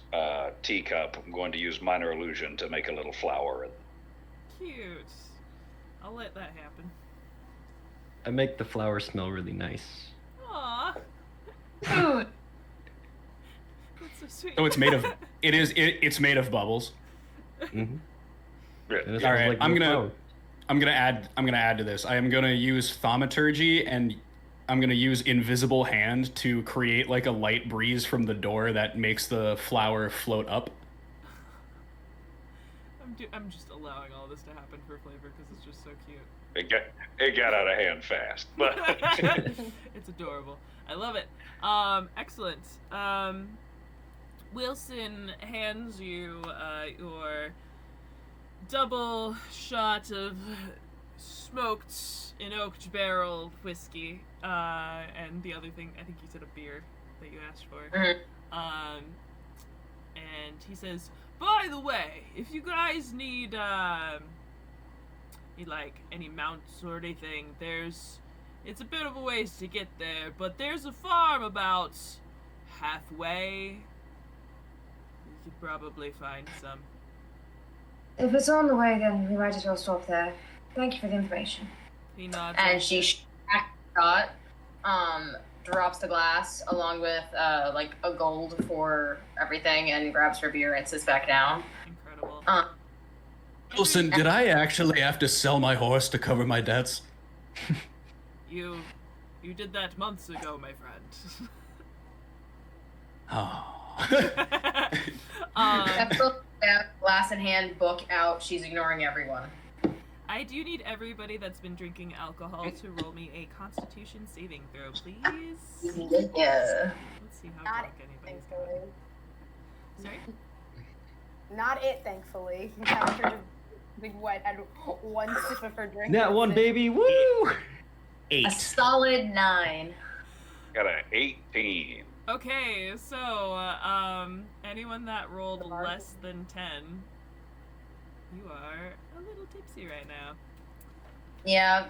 teacup, I'm going to use minor illusion to make a little flower. Cute. I'll let that happen. I make the flower smell really nice. Aww. Dude. That's so sweet. So it's made of. It's made of bubbles. Mm-hmm. And it All smells right, like I'm real gonna- flower. I'm gonna add to this. I am gonna use thaumaturgy and I'm gonna use invisible hand to create like a light breeze from the door that makes the flower float up. I'm just allowing all this to happen for flavor because it's just so cute. It got out of hand fast, but It's adorable. I love it. Excellent. Wilson hands you your double shot of smoked in oaked barrel whiskey, and the other thing, I think you said a beer that you asked for. And he says, by the way, if you guys need like any mounts or anything, it's a bit of a ways to get there, but there's a farm about halfway. You could probably find some. If it's on the way, then we might as well stop there. Thank you for the information. He nods. And she drops the glass along with like a gold for everything and grabs her beer and sits back down. Incredible. Wilson, did I actually have to sell my horse to cover my debts? You did that months ago, my friend. Oh. Glass in hand, book out. She's ignoring everyone. I do need everybody that's been drinking alcohol to roll me a Constitution saving throw, please. Yeah. Let's see how Not drunk anybody's thankfully. going. Sorry? Not it, thankfully. After the big wet had one sip of her drink. That one, baby. Woo! 8. A solid 9. got an 18. Okay, so anyone that rolled less than 10, you are a little tipsy right now. Yeah.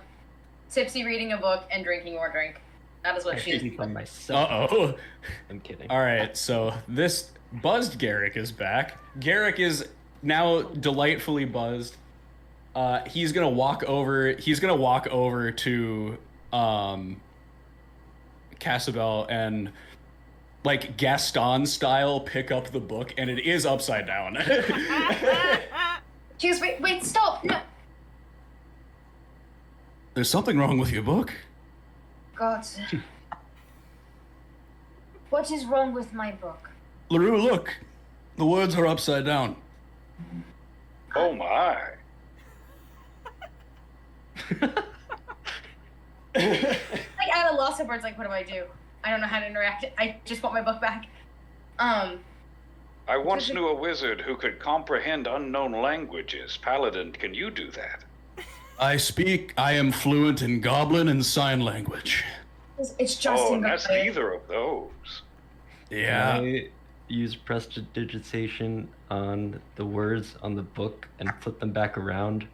Tipsy reading a book and drinking more drink. That is what she's Speaking from myself. Uh-oh. I'm kidding. All right, so this buzzed Garrick is back. Garrick is now delightfully buzzed. He's gonna walk over to Casabel and, like, Gaston style, pick up the book, and it is upside down. She goes, wait, stop! No. There's something wrong with your book. God. What is wrong with my book? LaRue, look. The words are upside down. Oh my. Like, at a loss of words, like, what do I do? I don't know how to interact. I just want my book back. I once knew a wizard who could comprehend unknown languages. Paladin, can you do that? I am fluent in Goblin and Sign Language. It's just Oh, in that's the neither of those. Yeah. I use prestidigitation on the words on the book and flip them back around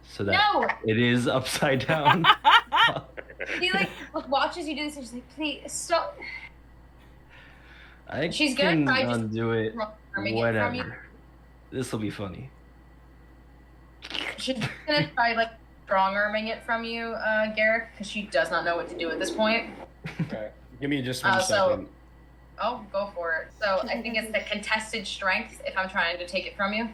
so that No! it is upside down. He, like, watches you do this and she's like, please, stop. I She's gonna can try just undo it. arming it from you. Whatever. This will be funny. She's gonna try, like, strong-arming it from you, Garrick, because she does not know what to do at this point. Okay. Give me just one So- second. Oh, go for it. So I think it's the contested strength if I'm trying to take it from you.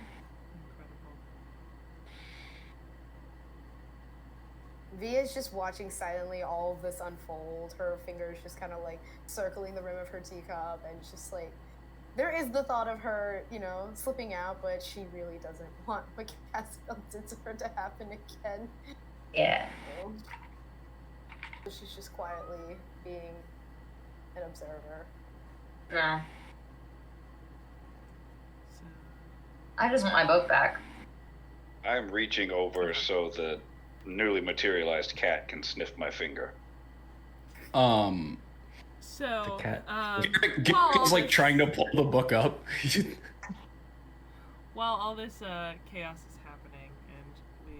Via's just watching silently all of this unfold. Her fingers just kind of like circling the rim of her teacup, and just like there is the thought of her, slipping out, but she really doesn't want what Caspian did to her to happen again. Yeah. So she's just quietly being an observer. No. I just want my book back. I'm reaching over so the newly materialized cat can sniff my finger. So, The cat. Garrick's like trying to pull the book up. while all this chaos is happening and we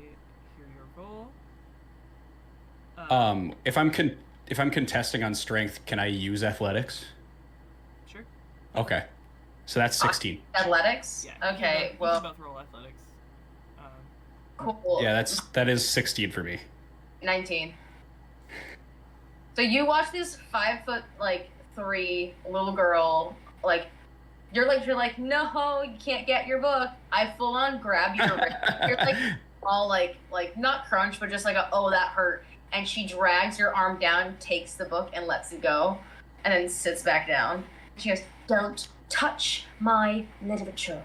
hear your roll, If I'm contesting on strength, can I use athletics? sure. Okay. So that's 16. Athletics? Yeah. Okay, you can well, both roll athletics. cool. Yeah, that is 16 for me. 19. So you watch this 5'3" little girl, you're like, no, you can't get your book. I full on grab your wrist. You're like, all like not crunch, but just like oh, that hurt. And she drags your arm down, takes the book, and lets it go, and then sits back down. She goes, don't touch my literature.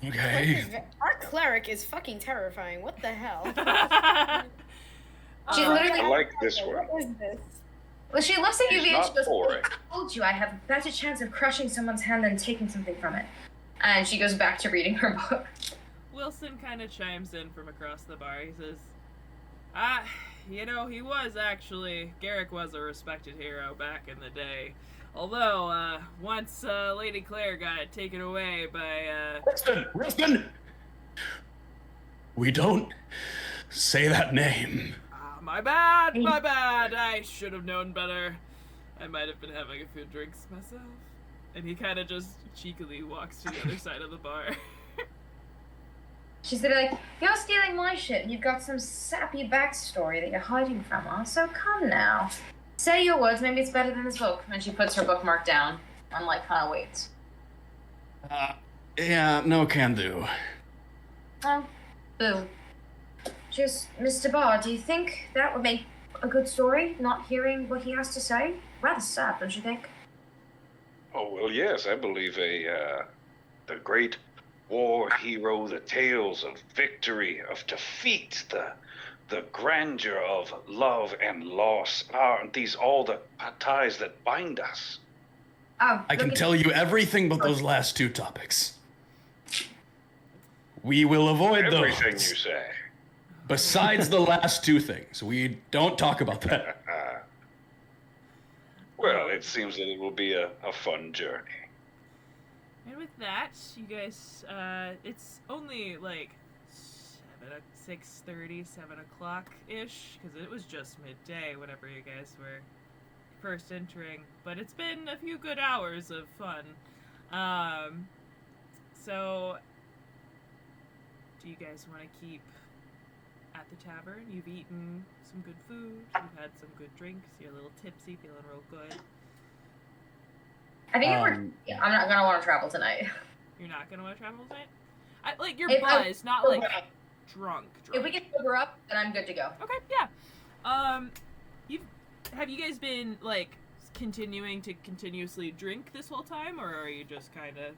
Okay. Our cleric is fucking terrifying. What the hell? She's Uh, literally. I like this one. What is this? Well, she looks at you She's and she not goes, boring. I told you I have a better chance of crushing someone's hand than taking something from it. And she goes back to reading her book. Wilson kind of chimes in from across the bar. He says, he was actually, Garrick was a respected hero back in the day. Although, once Lady Claire got taken away by, Rustin! We don't say that name. my bad, I should have known better. I might have been having a few drinks myself. And he kind of just cheekily walks to the other side of the bar. She's like, you're stealing my shit and you've got some sappy backstory that you're hiding from us, so come now. Say your words, maybe it's better than this book. And she puts her bookmark down and, kind of waits. Yeah, no can do. Oh, boo. Just, Mr. Barr, do you think that would make a good story, not hearing what he has to say? Rather sad, don't you think? Oh, well, yes, I believe the great war hero, the tales of victory, of defeat, the grandeur of love and loss, aren't these all the ties that bind us? Oh, I can tell you everything but those last two topics. We will avoid Everything those. you say. Besides the last two things, we don't talk about that. Well, it seems that it will be a fun journey. And with that, you guys, it's only 6:30, 7 o'clock-ish, because it was just midday whenever you guys were first entering. But it's been a few good hours of fun. So, do you guys want to keep at the tavern? You've eaten some good food, you've had some good drinks, you're a little tipsy, feeling real good. I think I'm not gonna want to travel tonight. You're not gonna want to travel tonight? You're If I- buzzed, not drunk. If we can sober up, then I'm good to go. Okay, yeah. Have you guys been continuing to continuously drink this whole time, or are you just kind of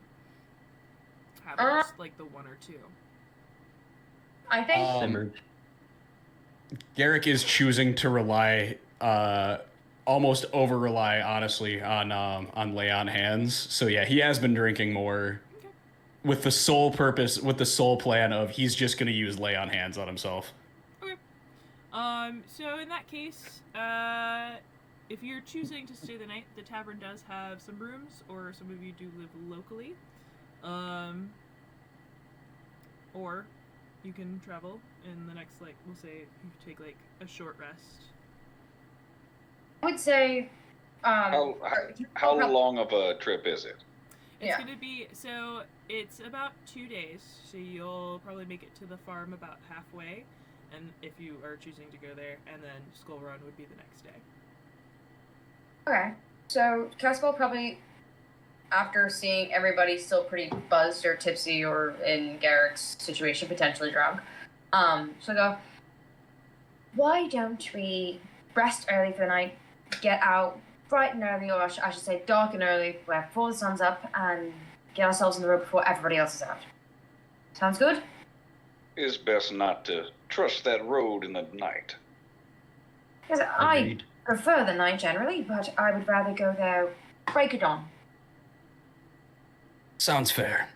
having just the one or two? I think Simmered. Garrick is choosing to rely, almost over-rely, honestly, on lay on hands. So yeah, he has been drinking more Okay. with the sole plan of he's just going to use lay on hands on himself. Okay. So in that case, if you're choosing to stay the night, the tavern does have some rooms, or some of you do live locally. Or you can travel in the next, we'll say you take a short rest. I would say. How long of a trip is it? It's Yeah. gonna be, so it's about 2 days, so you'll probably make it to the farm about halfway, and if you are choosing to go there, and then Skull Run would be the next day. Okay, so Caswell probably, after seeing everybody still pretty buzzed or tipsy or in Garrick's situation, potentially drunk, so go, why don't we rest early for the night, get out bright and early, or I should say dark and early, before the sun's up, and get ourselves in the road before everybody else is out. Sounds good? It's best not to trust that road in the night. Because I Agreed. prefer the night generally, but I would rather go there break of dawn. Sounds fair.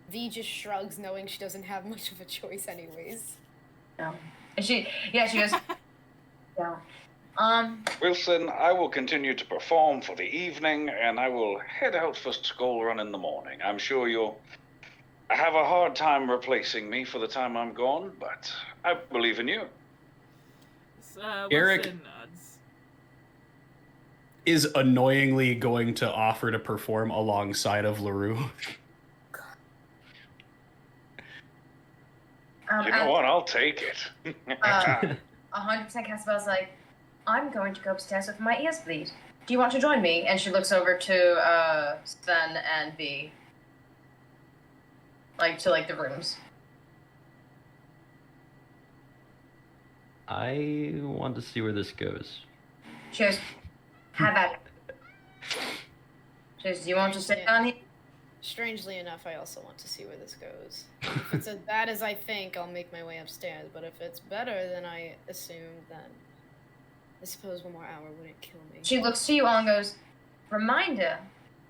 V just shrugs, knowing she doesn't have much of a choice, anyways. No. And she goes, yeah. Wilson, I will continue to perform for the evening, and I will head out for Skull Run in the morning. I'm sure you'll have a hard time replacing me for the time I'm gone, but I believe in you. Eric- Wilson nods. Is annoyingly going to offer to perform alongside of LaRue. You know what? I'll take it. 100% Casabel's like, I'm going to go upstairs with my ears bleed. Do you want to join me? And she looks over to Sven and V. To the rooms. I want to see where this goes. She goes, have at it. She goes, do you want to sit down here? Strangely enough, I also want to see where this goes. If it's as bad as I think, I'll make my way upstairs. But if it's better than I assumed, then I suppose one more hour wouldn't kill me. She looks to you all and goes, "Reminder,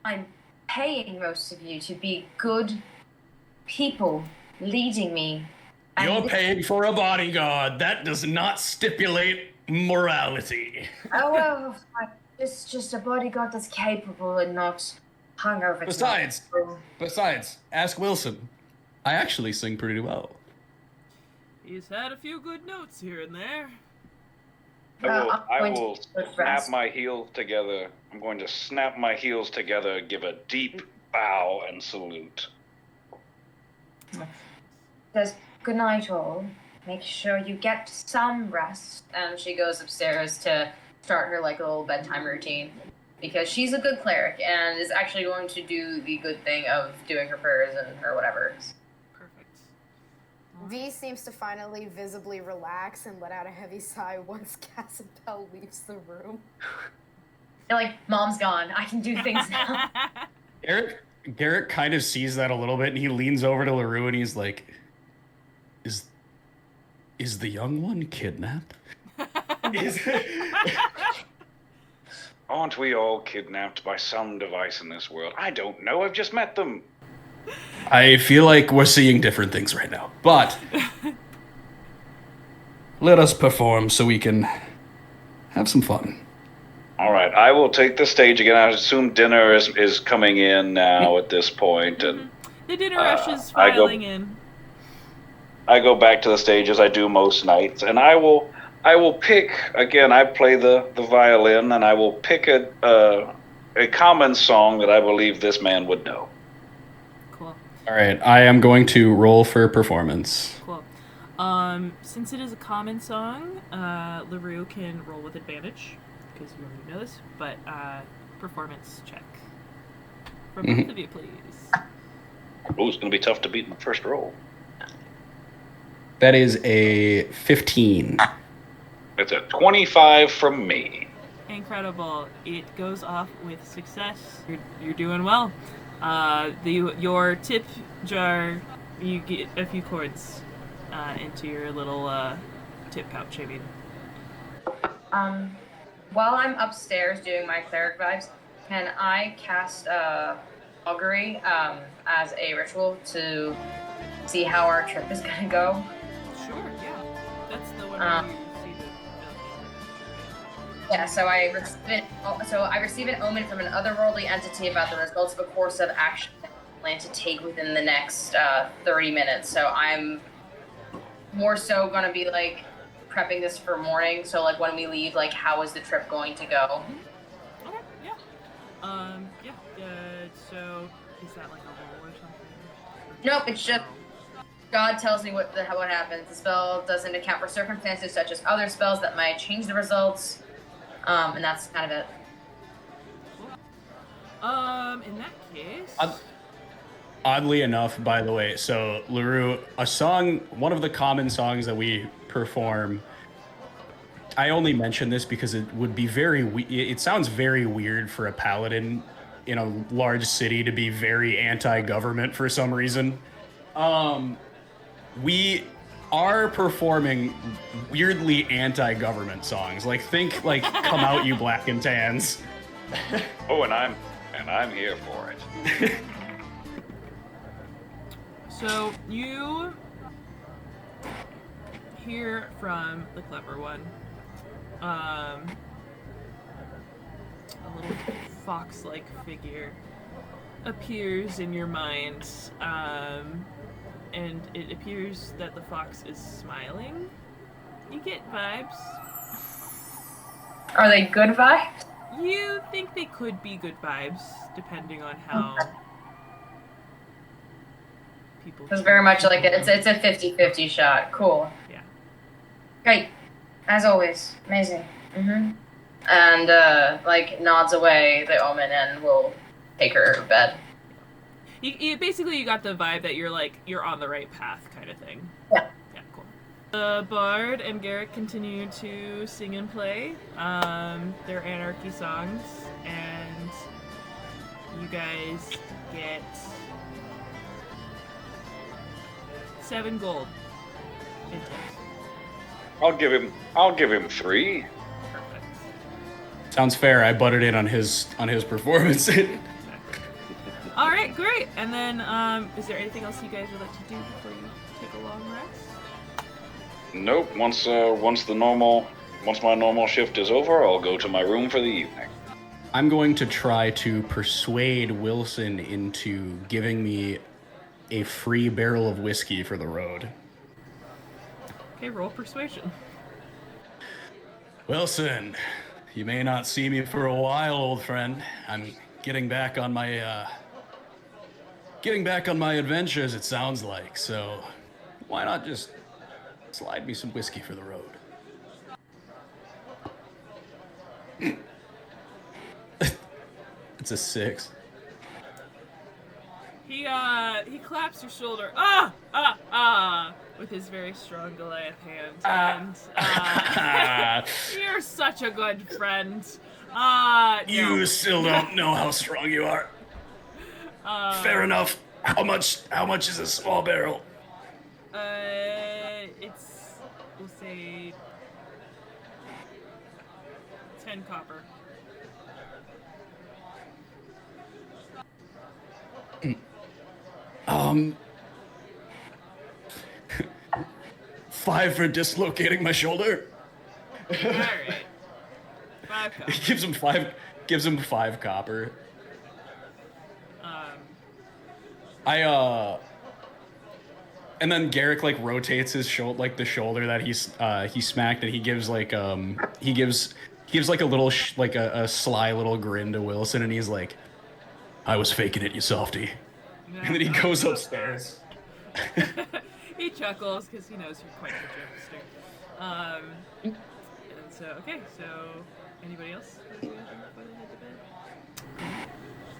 I'm paying most of you to be good people, leading me. And You're this- paying for a bodyguard. That does not stipulate morality. Oh, well, it's just a bodyguard that's capable and not hungover. Besides, ask Wilson. I actually sing pretty well. He's had a few good notes here and there. I will snap my heels together. I'm going to snap my heels together, give a deep bow, and salute. Says, "Good night, all. Make sure you get some rest." And she goes upstairs to start her like little bedtime routine, because she's a good cleric and is actually going to do the good thing of doing her prayers and her whatever. Perfect. V seems to finally visibly relax and let out a heavy sigh once Cjbeards leaves the room. They're like, "Mom's gone. I can do things now." Garrett kind of sees that a little bit, and he leans over to LaRue and he's like, Is the young one kidnapped? Aren't we all kidnapped by some device in this world? I don't know. I've just met them. I feel like we're seeing different things right now, but let us perform so we can have some fun. All right, I will take the stage again. I assume dinner is coming in now at this point, and the dinner rush is filing in. I go back to the stage as I do most nights, and I will pick again. I play the violin, and I will pick a common song that I believe this man would know. Cool. All right, I am going to roll for performance. Cool. Since it is a common song, LaRue can roll with advantage, because you already know this, but performance check. From both of you, please. Oh, it's going to be tough to beat in the first roll. That is a 15. It's a 25 from me. Incredible. It goes off with success. You're doing well. Your tip jar, you get a few chords into your little tip pouch, I mean. While I'm upstairs doing my cleric vibes, can I cast augury as a ritual to see how our trip is gonna go? Sure, yeah. That's the one where you see the Yeah, so I receive an omen from an otherworldly entity about the results of a course of action I plan to take within the next 30 minutes. So I'm more so gonna be like prepping this for morning. So like when we leave, like how is the trip going to go? Okay, yeah. So is that like a roll or something? Nope, it's just God tells me what happens. The spell doesn't account for circumstances such as other spells that might change the results. And that's kind of it. Cool. In that case. Oddly enough, by the way, so LaRue, one of the common songs that we perform, I only mention this because it would be it sounds very weird for a paladin in a large city to be very anti-government for some reason. We are performing weirdly anti-government songs. Like think like "Come Out You Black and Tans." Oh, and I'm here for it. So you hear from the clever one, a little fox-like figure appears in your mind, and it appears that the fox is smiling. You get vibes. Are they good vibes? You think they could be good vibes, depending on how people... It's very much like it's a 50-50 shot. Cool. Yeah. Great. As always. Amazing. And, like, nods away the omen and will take her to bed. You basically, you got the vibe that you're on the right path kind of thing. Yeah. Yeah, cool. The Bard and Garrett continue to sing and play their anarchy songs, and you guys get 7 gold in tips. I'll give him 3. Perfect. Sounds fair. I butted in on his performance. All right, great. And then, is there anything else you guys would like to do before you take a long rest? Nope. Once my normal shift is over, I'll go to my room for the evening. I'm going to try to persuade Wilson into giving me a free barrel of whiskey for the road. Okay, roll persuasion. Wilson, you may not see me for a while, old friend. I'm getting back on my adventures, it sounds like. So why not just slide me some whiskey for the road? It's a 6. He claps your shoulder, with his very strong Goliath hand, and you're such a good friend. You still don't know how strong you are. Fair enough. How much is a small barrel? It's, we'll say, 10 copper. 5 for dislocating my shoulder. All right. 5 copper. He gives him 5 copper. And then Garrick like rotates his shoulder, like the shoulder that he smacked, and he gives like a little a sly little grin to Wilson, and he's like, "I was faking it, you softy." And then he goes upstairs. He chuckles because he knows you're quite the jokester. And so, okay, so anybody else? Before they head to bed?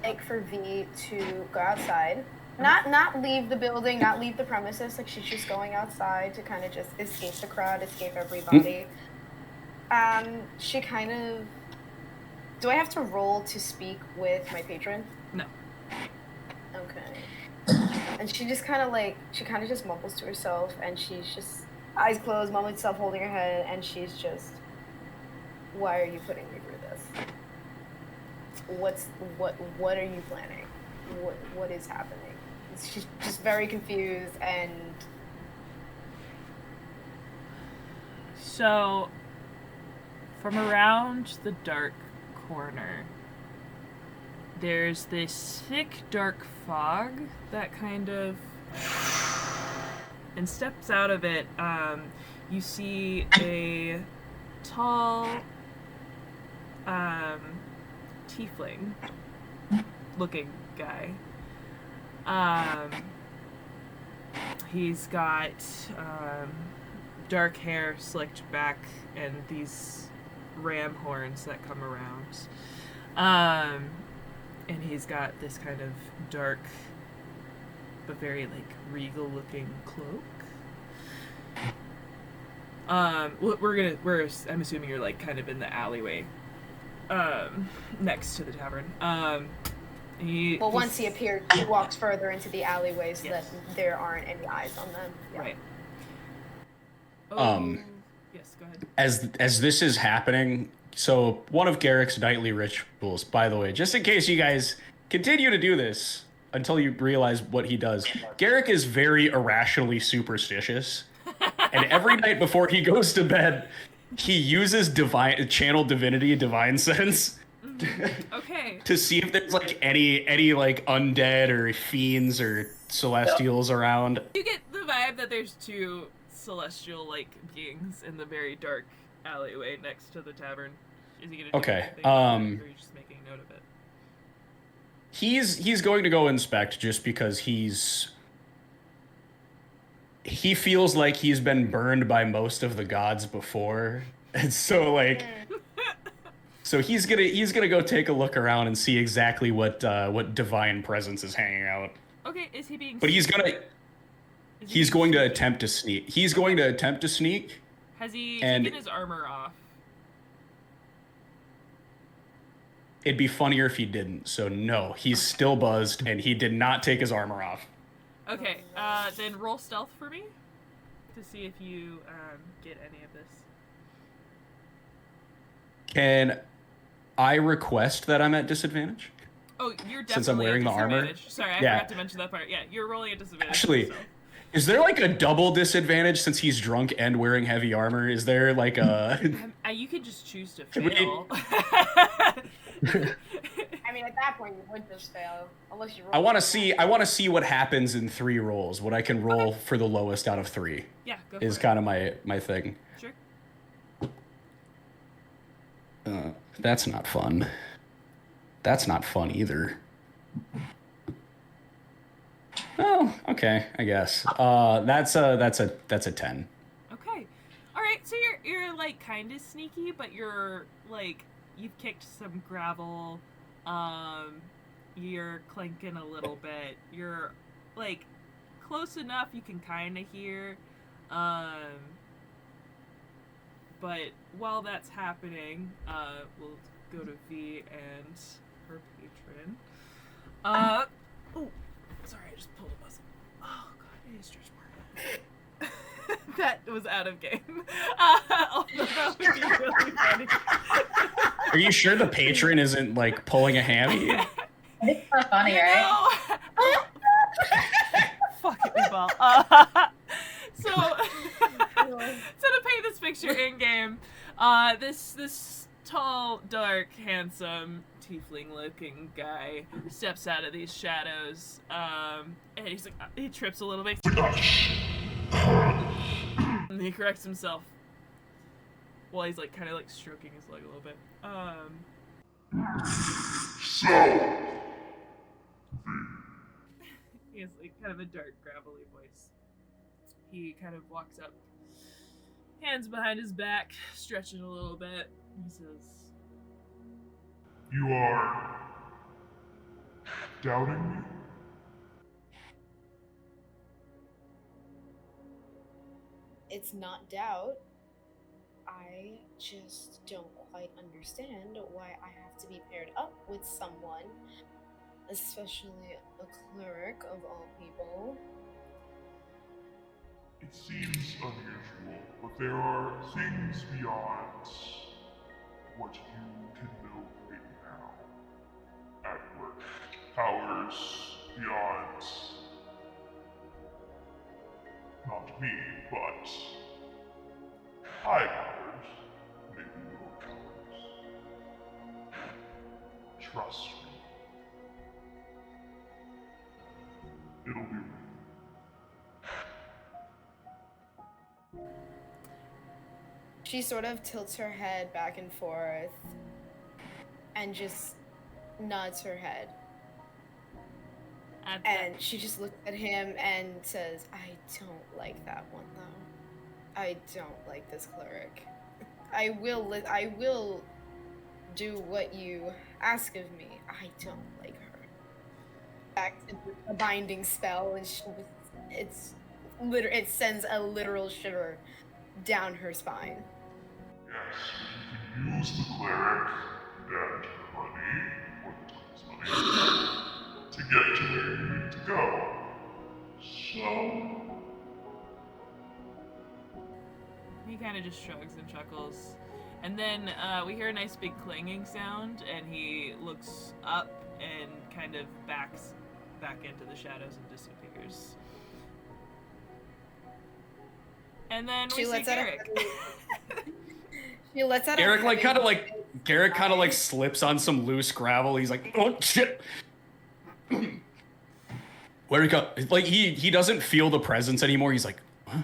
Like for V to go outside, not leave the building, not leave the premises. Like she's just going outside to kind of just escape the crowd, escape everybody. She kind of. Do I have to roll to speak with my patron? No. Okay. And she just kind of just mumbles to herself, and she's just eyes closed, mumbling to herself, holding her head, and she's just, "Why are you putting me through this? What are you planning? What is happening?" She's just very confused, and so from around the dark corner, there's this thick, dark fog that kind of, and steps out of it. You see a tall, tiefling-looking guy. He's got dark hair slicked back and these ram horns that come around. And he's got this kind of dark but very like regal looking cloak. I'm assuming you're like kind of in the alleyway next to the tavern. Once he appears, he walks further into the alleyway so that there aren't any eyes on them. Yeah. Right. Yes, go ahead. As this is happening, so one of Garrick's nightly rituals, by the way, just in case you guys continue to do this until you realize what he does, Garrick is very irrationally superstitious. And every night before he goes to bed, he uses channel divinity, divine sense. Okay. To see if there's like any like undead or fiends or celestials around. You get the vibe that there's 2 celestial like beings in the very dark alleyway next to the tavern. Is he gonna do anything, or are you just making note of it? He's going to go inspect just because he feels like he's been burned by most of the gods before. And so like so he's gonna go take a look around and see exactly what divine presence is hanging out. Okay, is he being? But he's going to attempt to sneak. He's going to attempt to sneak. Has he taken his armor off? It'd be funnier if he didn't. So no, he's still buzzed, and he did not take his armor off. Okay, then roll stealth for me to see if you get any of this. Can I request that I'm at disadvantage? Oh, you're definitely Since I'm wearing the at armor? disadvantage. Sorry, I Yeah. forgot to mention that part. Yeah, you're rolling at disadvantage. Actually, so. is there like a double disadvantage since he's drunk and wearing heavy armor? Is there like a... You could just choose to Can we- fail. I mean, at that point, you would just fail unless you. Roll I want to see what happens in 3 rolls. What I can roll for the lowest out of 3 Yeah, go for is it. kind of my thing. Sure. That's not fun. That's not fun either. Oh, okay, I guess. That's a 10. Okay. All right. So you're like kind of sneaky, but you're like you've kicked some gravel. You're clanking a little bit. You're like close enough you can kind of hear. But while that's happening, we'll go to V and her patron. Oh, sorry, I just pulled a muscle. Oh god, it is stretch mark. That was out of game. Although that would be really funny. Are you sure the patron isn't like pulling a hammy? It's not funny, right? Fuck it, ball. So to paint this picture in game, this tall, dark, handsome, tiefling-looking guy steps out of these shadows, and he's like, he trips a little bit, and he corrects himself while he's like kind of like stroking his leg a little bit. So, He has like kind of a dark, gravelly voice. He kind of walks up, hands behind his back, stretching a little bit. He says, you are doubting me? It's not doubt. I just don't quite understand why I have to be paired up with someone, especially a cleric of all people. It seems unusual, but there are things beyond what you can build right now at work. Powers beyond not me, but high powers, maybe low powers. Trust me. It'll be right. She sort of tilts her head back and forth and just nods her head. And she just looks at him and says, I don't like that one though. I don't like this cleric. I will do what you ask of me. I don't like her. Back to the binding spell, and it sends a literal shiver down her spine. Yes, you can use the cleric and her money, or the town's money, to get to where you need to go. So, He kind of just shrugs and chuckles. And then we hear a nice big clanging sound, and he looks up and kind of backs back into the shadows and disappears. And then we see Garrick. She lets out Garrick a kind of like slips on some loose gravel. He's like, oh shit. Where he go? Like he doesn't feel the presence anymore. He's like, huh?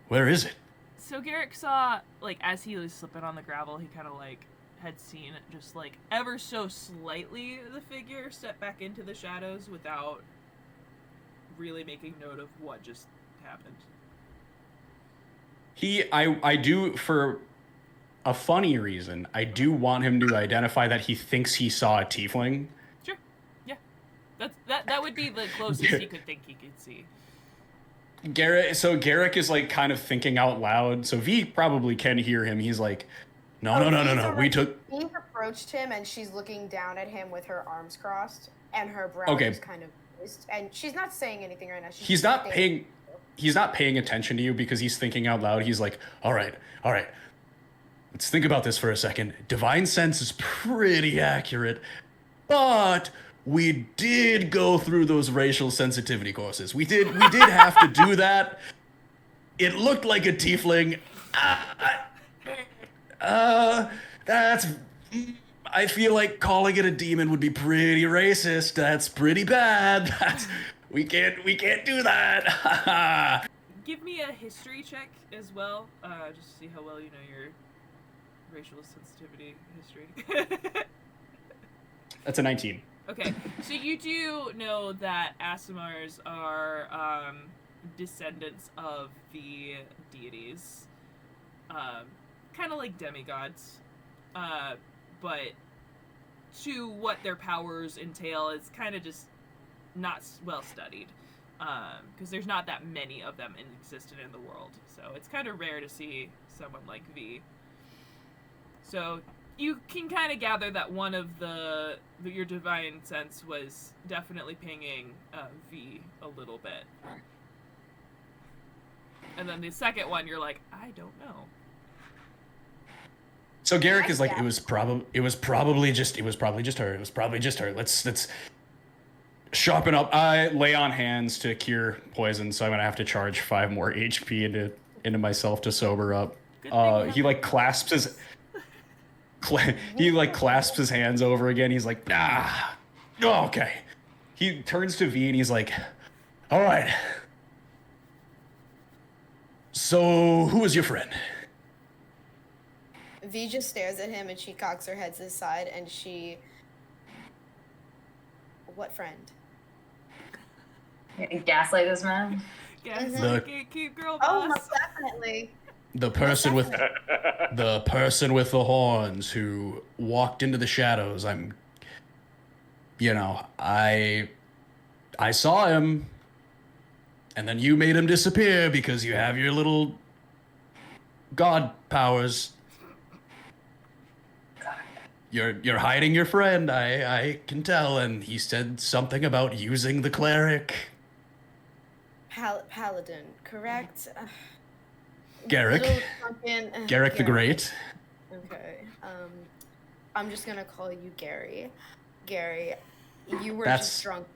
Where is it? So Garrick saw, like, as he was slipping on the gravel, he kind of, like, had seen just, like, ever so slightly the figure step back into the shadows without really making note of what just happened. I do, for a funny reason, I do want him to identify that he thinks he saw a tiefling. Sure. Yeah. That would be the closest he could think he could see. Garrick is like kind of thinking out loud, so V probably can hear him. He's like, No. We took. Eve approached him, and she's looking down at him with her arms crossed, and her brow is kind of raised, and she's not saying anything right now. He's not paying attention to you because he's thinking out loud. He's like, all right. Let's think about this for a second. Divine sense is pretty accurate, but we did go through those racial sensitivity courses. We did have to do that. It looked like a tiefling. I feel like calling it a demon would be pretty racist. That's pretty bad. We can't do that. Give me a history check as well, just to see how well you know your racial sensitivity history. That's a 19. Okay, so you do know that Aasimars are descendants of the deities, kind of like demigods, but to what their powers entail is kind of just not well studied, because there's not that many of them existent in the world, so it's kind of rare to see someone like V. So you can kind of gather that one of your divine sense was definitely pinging V a little bit. And then the second one, you're like, I don't know. So Garrick is like, it was probably just her. Let's sharpen up. I lay on hands to cure poison, so I'm gonna have to charge 5 more HP into myself to sober up. He like clasps his clasps his hands over again. He's like, oh, okay. He turns to V and he's like, all right. So who was your friend? V just stares at him and she cocks her head to the side and she... What friend? Gaslight this man? Gaslight gatekeep girl boss. Oh, most definitely. The person with the horns who walked into the shadows. I saw him, and then you made him disappear because you have your little god powers. You're hiding your friend, I can tell, and he said something about using the cleric. Paladin, correct? Garrick. Garrick the Great. Okay. I'm just gonna call you Gary. Gary, you were just drunk.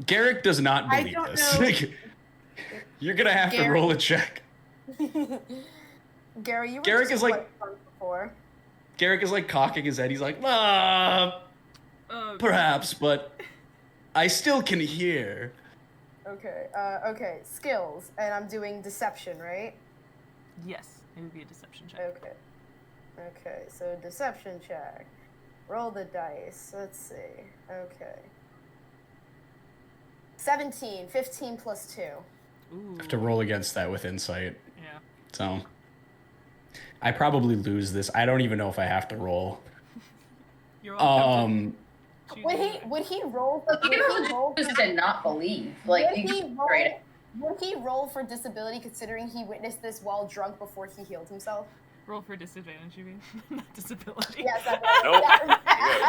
Garrick does not believe this. You're gonna have to roll a check. Gary, you were Garrick just is like drunk before. Garrick is like cocking his head. He's like, perhaps, but I still can hear. Okay. Okay. Skills, and I'm doing deception, right? Yes, it would be a deception check. Okay. Okay. So deception check. Roll the dice. Let's see. Okay. 17. 15 plus 2. Ooh. I have to roll against that with insight. Yeah. So I probably lose this. I don't even know if I have to roll. You're welcome. Would he roll? Just did not believe. Like would he roll for disability considering he witnessed this while drunk before he healed himself? Roll for disadvantage, you mean? Not disability. Yes, Nope.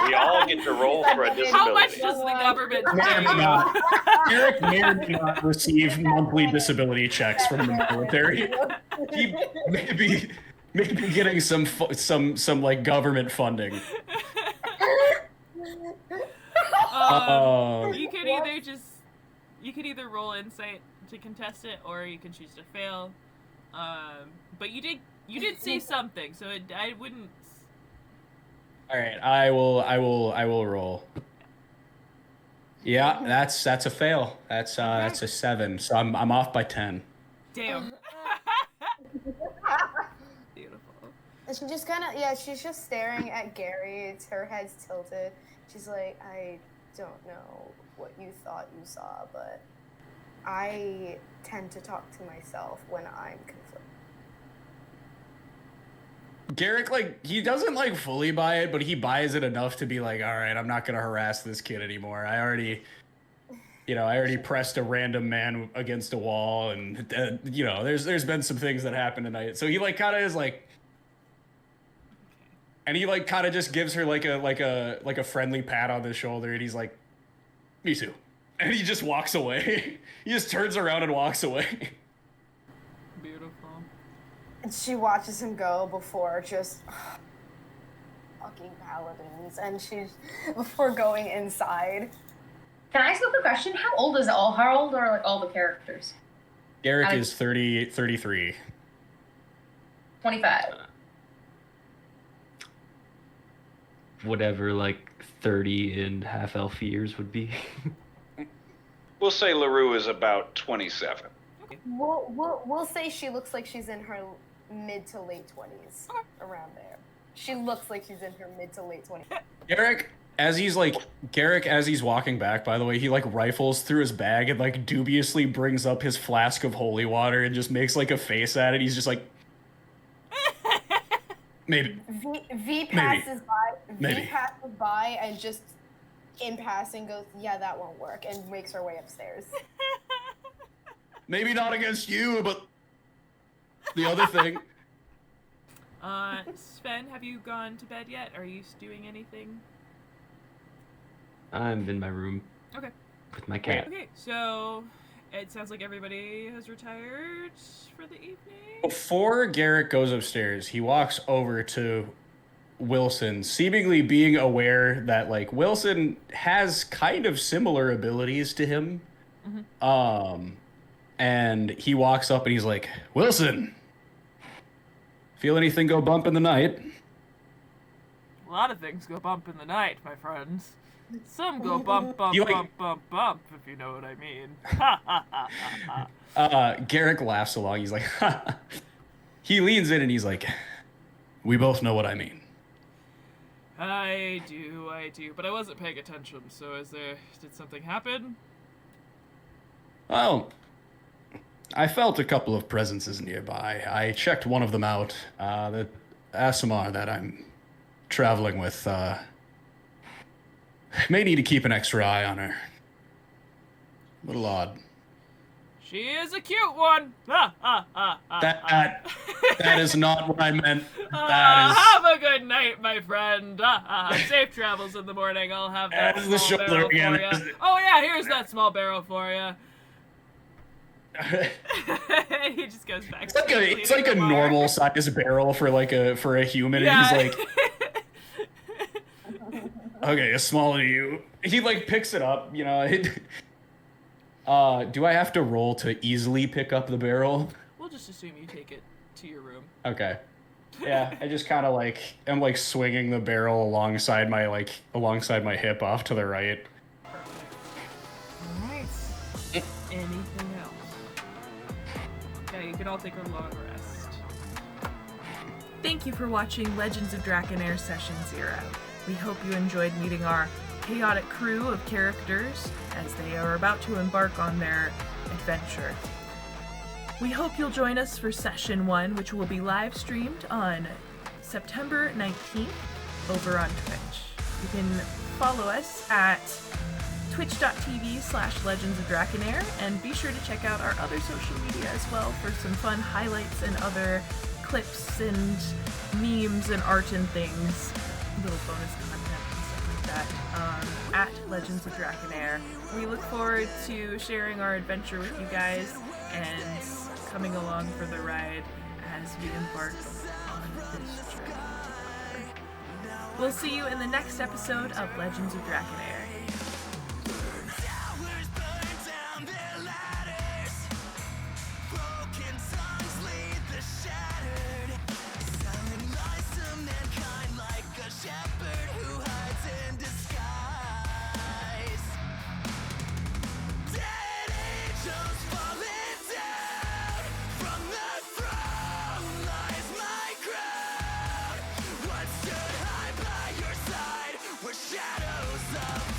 We all get to roll for a disability. How much does the government pay? Eric may or may not receive monthly disability checks from the military. He may be getting some like government funding. You could either roll insight to contest it, or you can choose to fail. But you did say something, so I wouldn't. All right, I will roll. Yeah, that's a fail. That's a 7. So I'm off by 10. Damn. Beautiful. And she just she's just staring at Gary. Her head's tilted. She's like, I don't know what you thought you saw, but I tend to talk to myself when I'm conflicted. Garrick, he doesn't, fully buy it, but he buys it enough to be like, all right, I'm not going to harass this kid anymore. I already pressed a random man against a wall, and there's been some things that happened tonight. So he like kind of is like, and he like kind of just gives her like a friendly pat on the shoulder, and he's like, me too, and he just walks away. He just turns around and walks away. Beautiful. And she watches him go before just fucking paladins, and before going inside. Can I ask a quick question? How old are like all the characters? Garrick is 33. 25. Whatever, like 30 in half-elf years would be. We'll say LaRue is about 27. We'll say she looks like she's in her mid to late 20s, around there. She looks like she's in her mid to late 20s. Garrick, as he's walking back, by the way, he like rifles through his bag and like dubiously brings up his flask of holy water and just makes like a face at it. He's just like, maybe. V passes by and just in passing goes, yeah, that won't work, and makes her way upstairs. Maybe not against you, but the other thing. Sven, have you gone to bed yet? Are you doing anything? I'm in my room. Okay. With my cat. Okay, so it sounds like everybody has retired for the evening. Before Garrick goes upstairs, he walks over to Wilson, seemingly being aware that like Wilson has kind of similar abilities to him. Mm-hmm. And he walks up and he's like, Wilson, feel anything go bump in the night? A lot of things go bump in the night, my friends. Some go bump, bump, bump, if you know what I mean. Garrick laughs along. He's like, he leans in and he's like, we both know what I mean. I do, but I wasn't paying attention, so did something happen? Well, I felt a couple of presences nearby. I checked one of them out. The Asimar that I'm traveling with, may need to keep an extra eye on her. A little odd. She is a cute one. That is not what I meant. Have a good night, my friend. Safe travels in the morning. I'll have that small barrel for you. Oh yeah, here's that small barrel for you. He just goes back. It's like a normal size barrel for a human, yeah. And he's like, okay, as small as you. He like picks it up, do I have to roll to easily pick up the barrel? We'll just assume you take it to your room. Okay. Yeah, I just kind of I'm like swinging the barrel alongside my hip off to the right. Perfect. All right. Anything else? Okay, you can all take a long rest. Thank you for watching Legends of Drakonheir Session 0. We hope you enjoyed meeting our chaotic crew of characters as they are about to embark on their adventure. We hope you'll join us for Session 1, which will be live streamed on September 19th over on Twitch. You can follow us at twitch.tv/Legends of Drakonheir, and be sure to check out our other social media as well for some fun highlights and other clips and memes and art and things, little bonus content and stuff like that, at Legends of Drakonheir. We look forward to sharing our adventure with you guys and coming along for the ride as we embark on this journey together. We'll see you in the next episode of Legends of Drakonheir. Shepherd who hides in disguise. Dead angels falling down. From the throne lies my crown. What stood high by your side were shadows of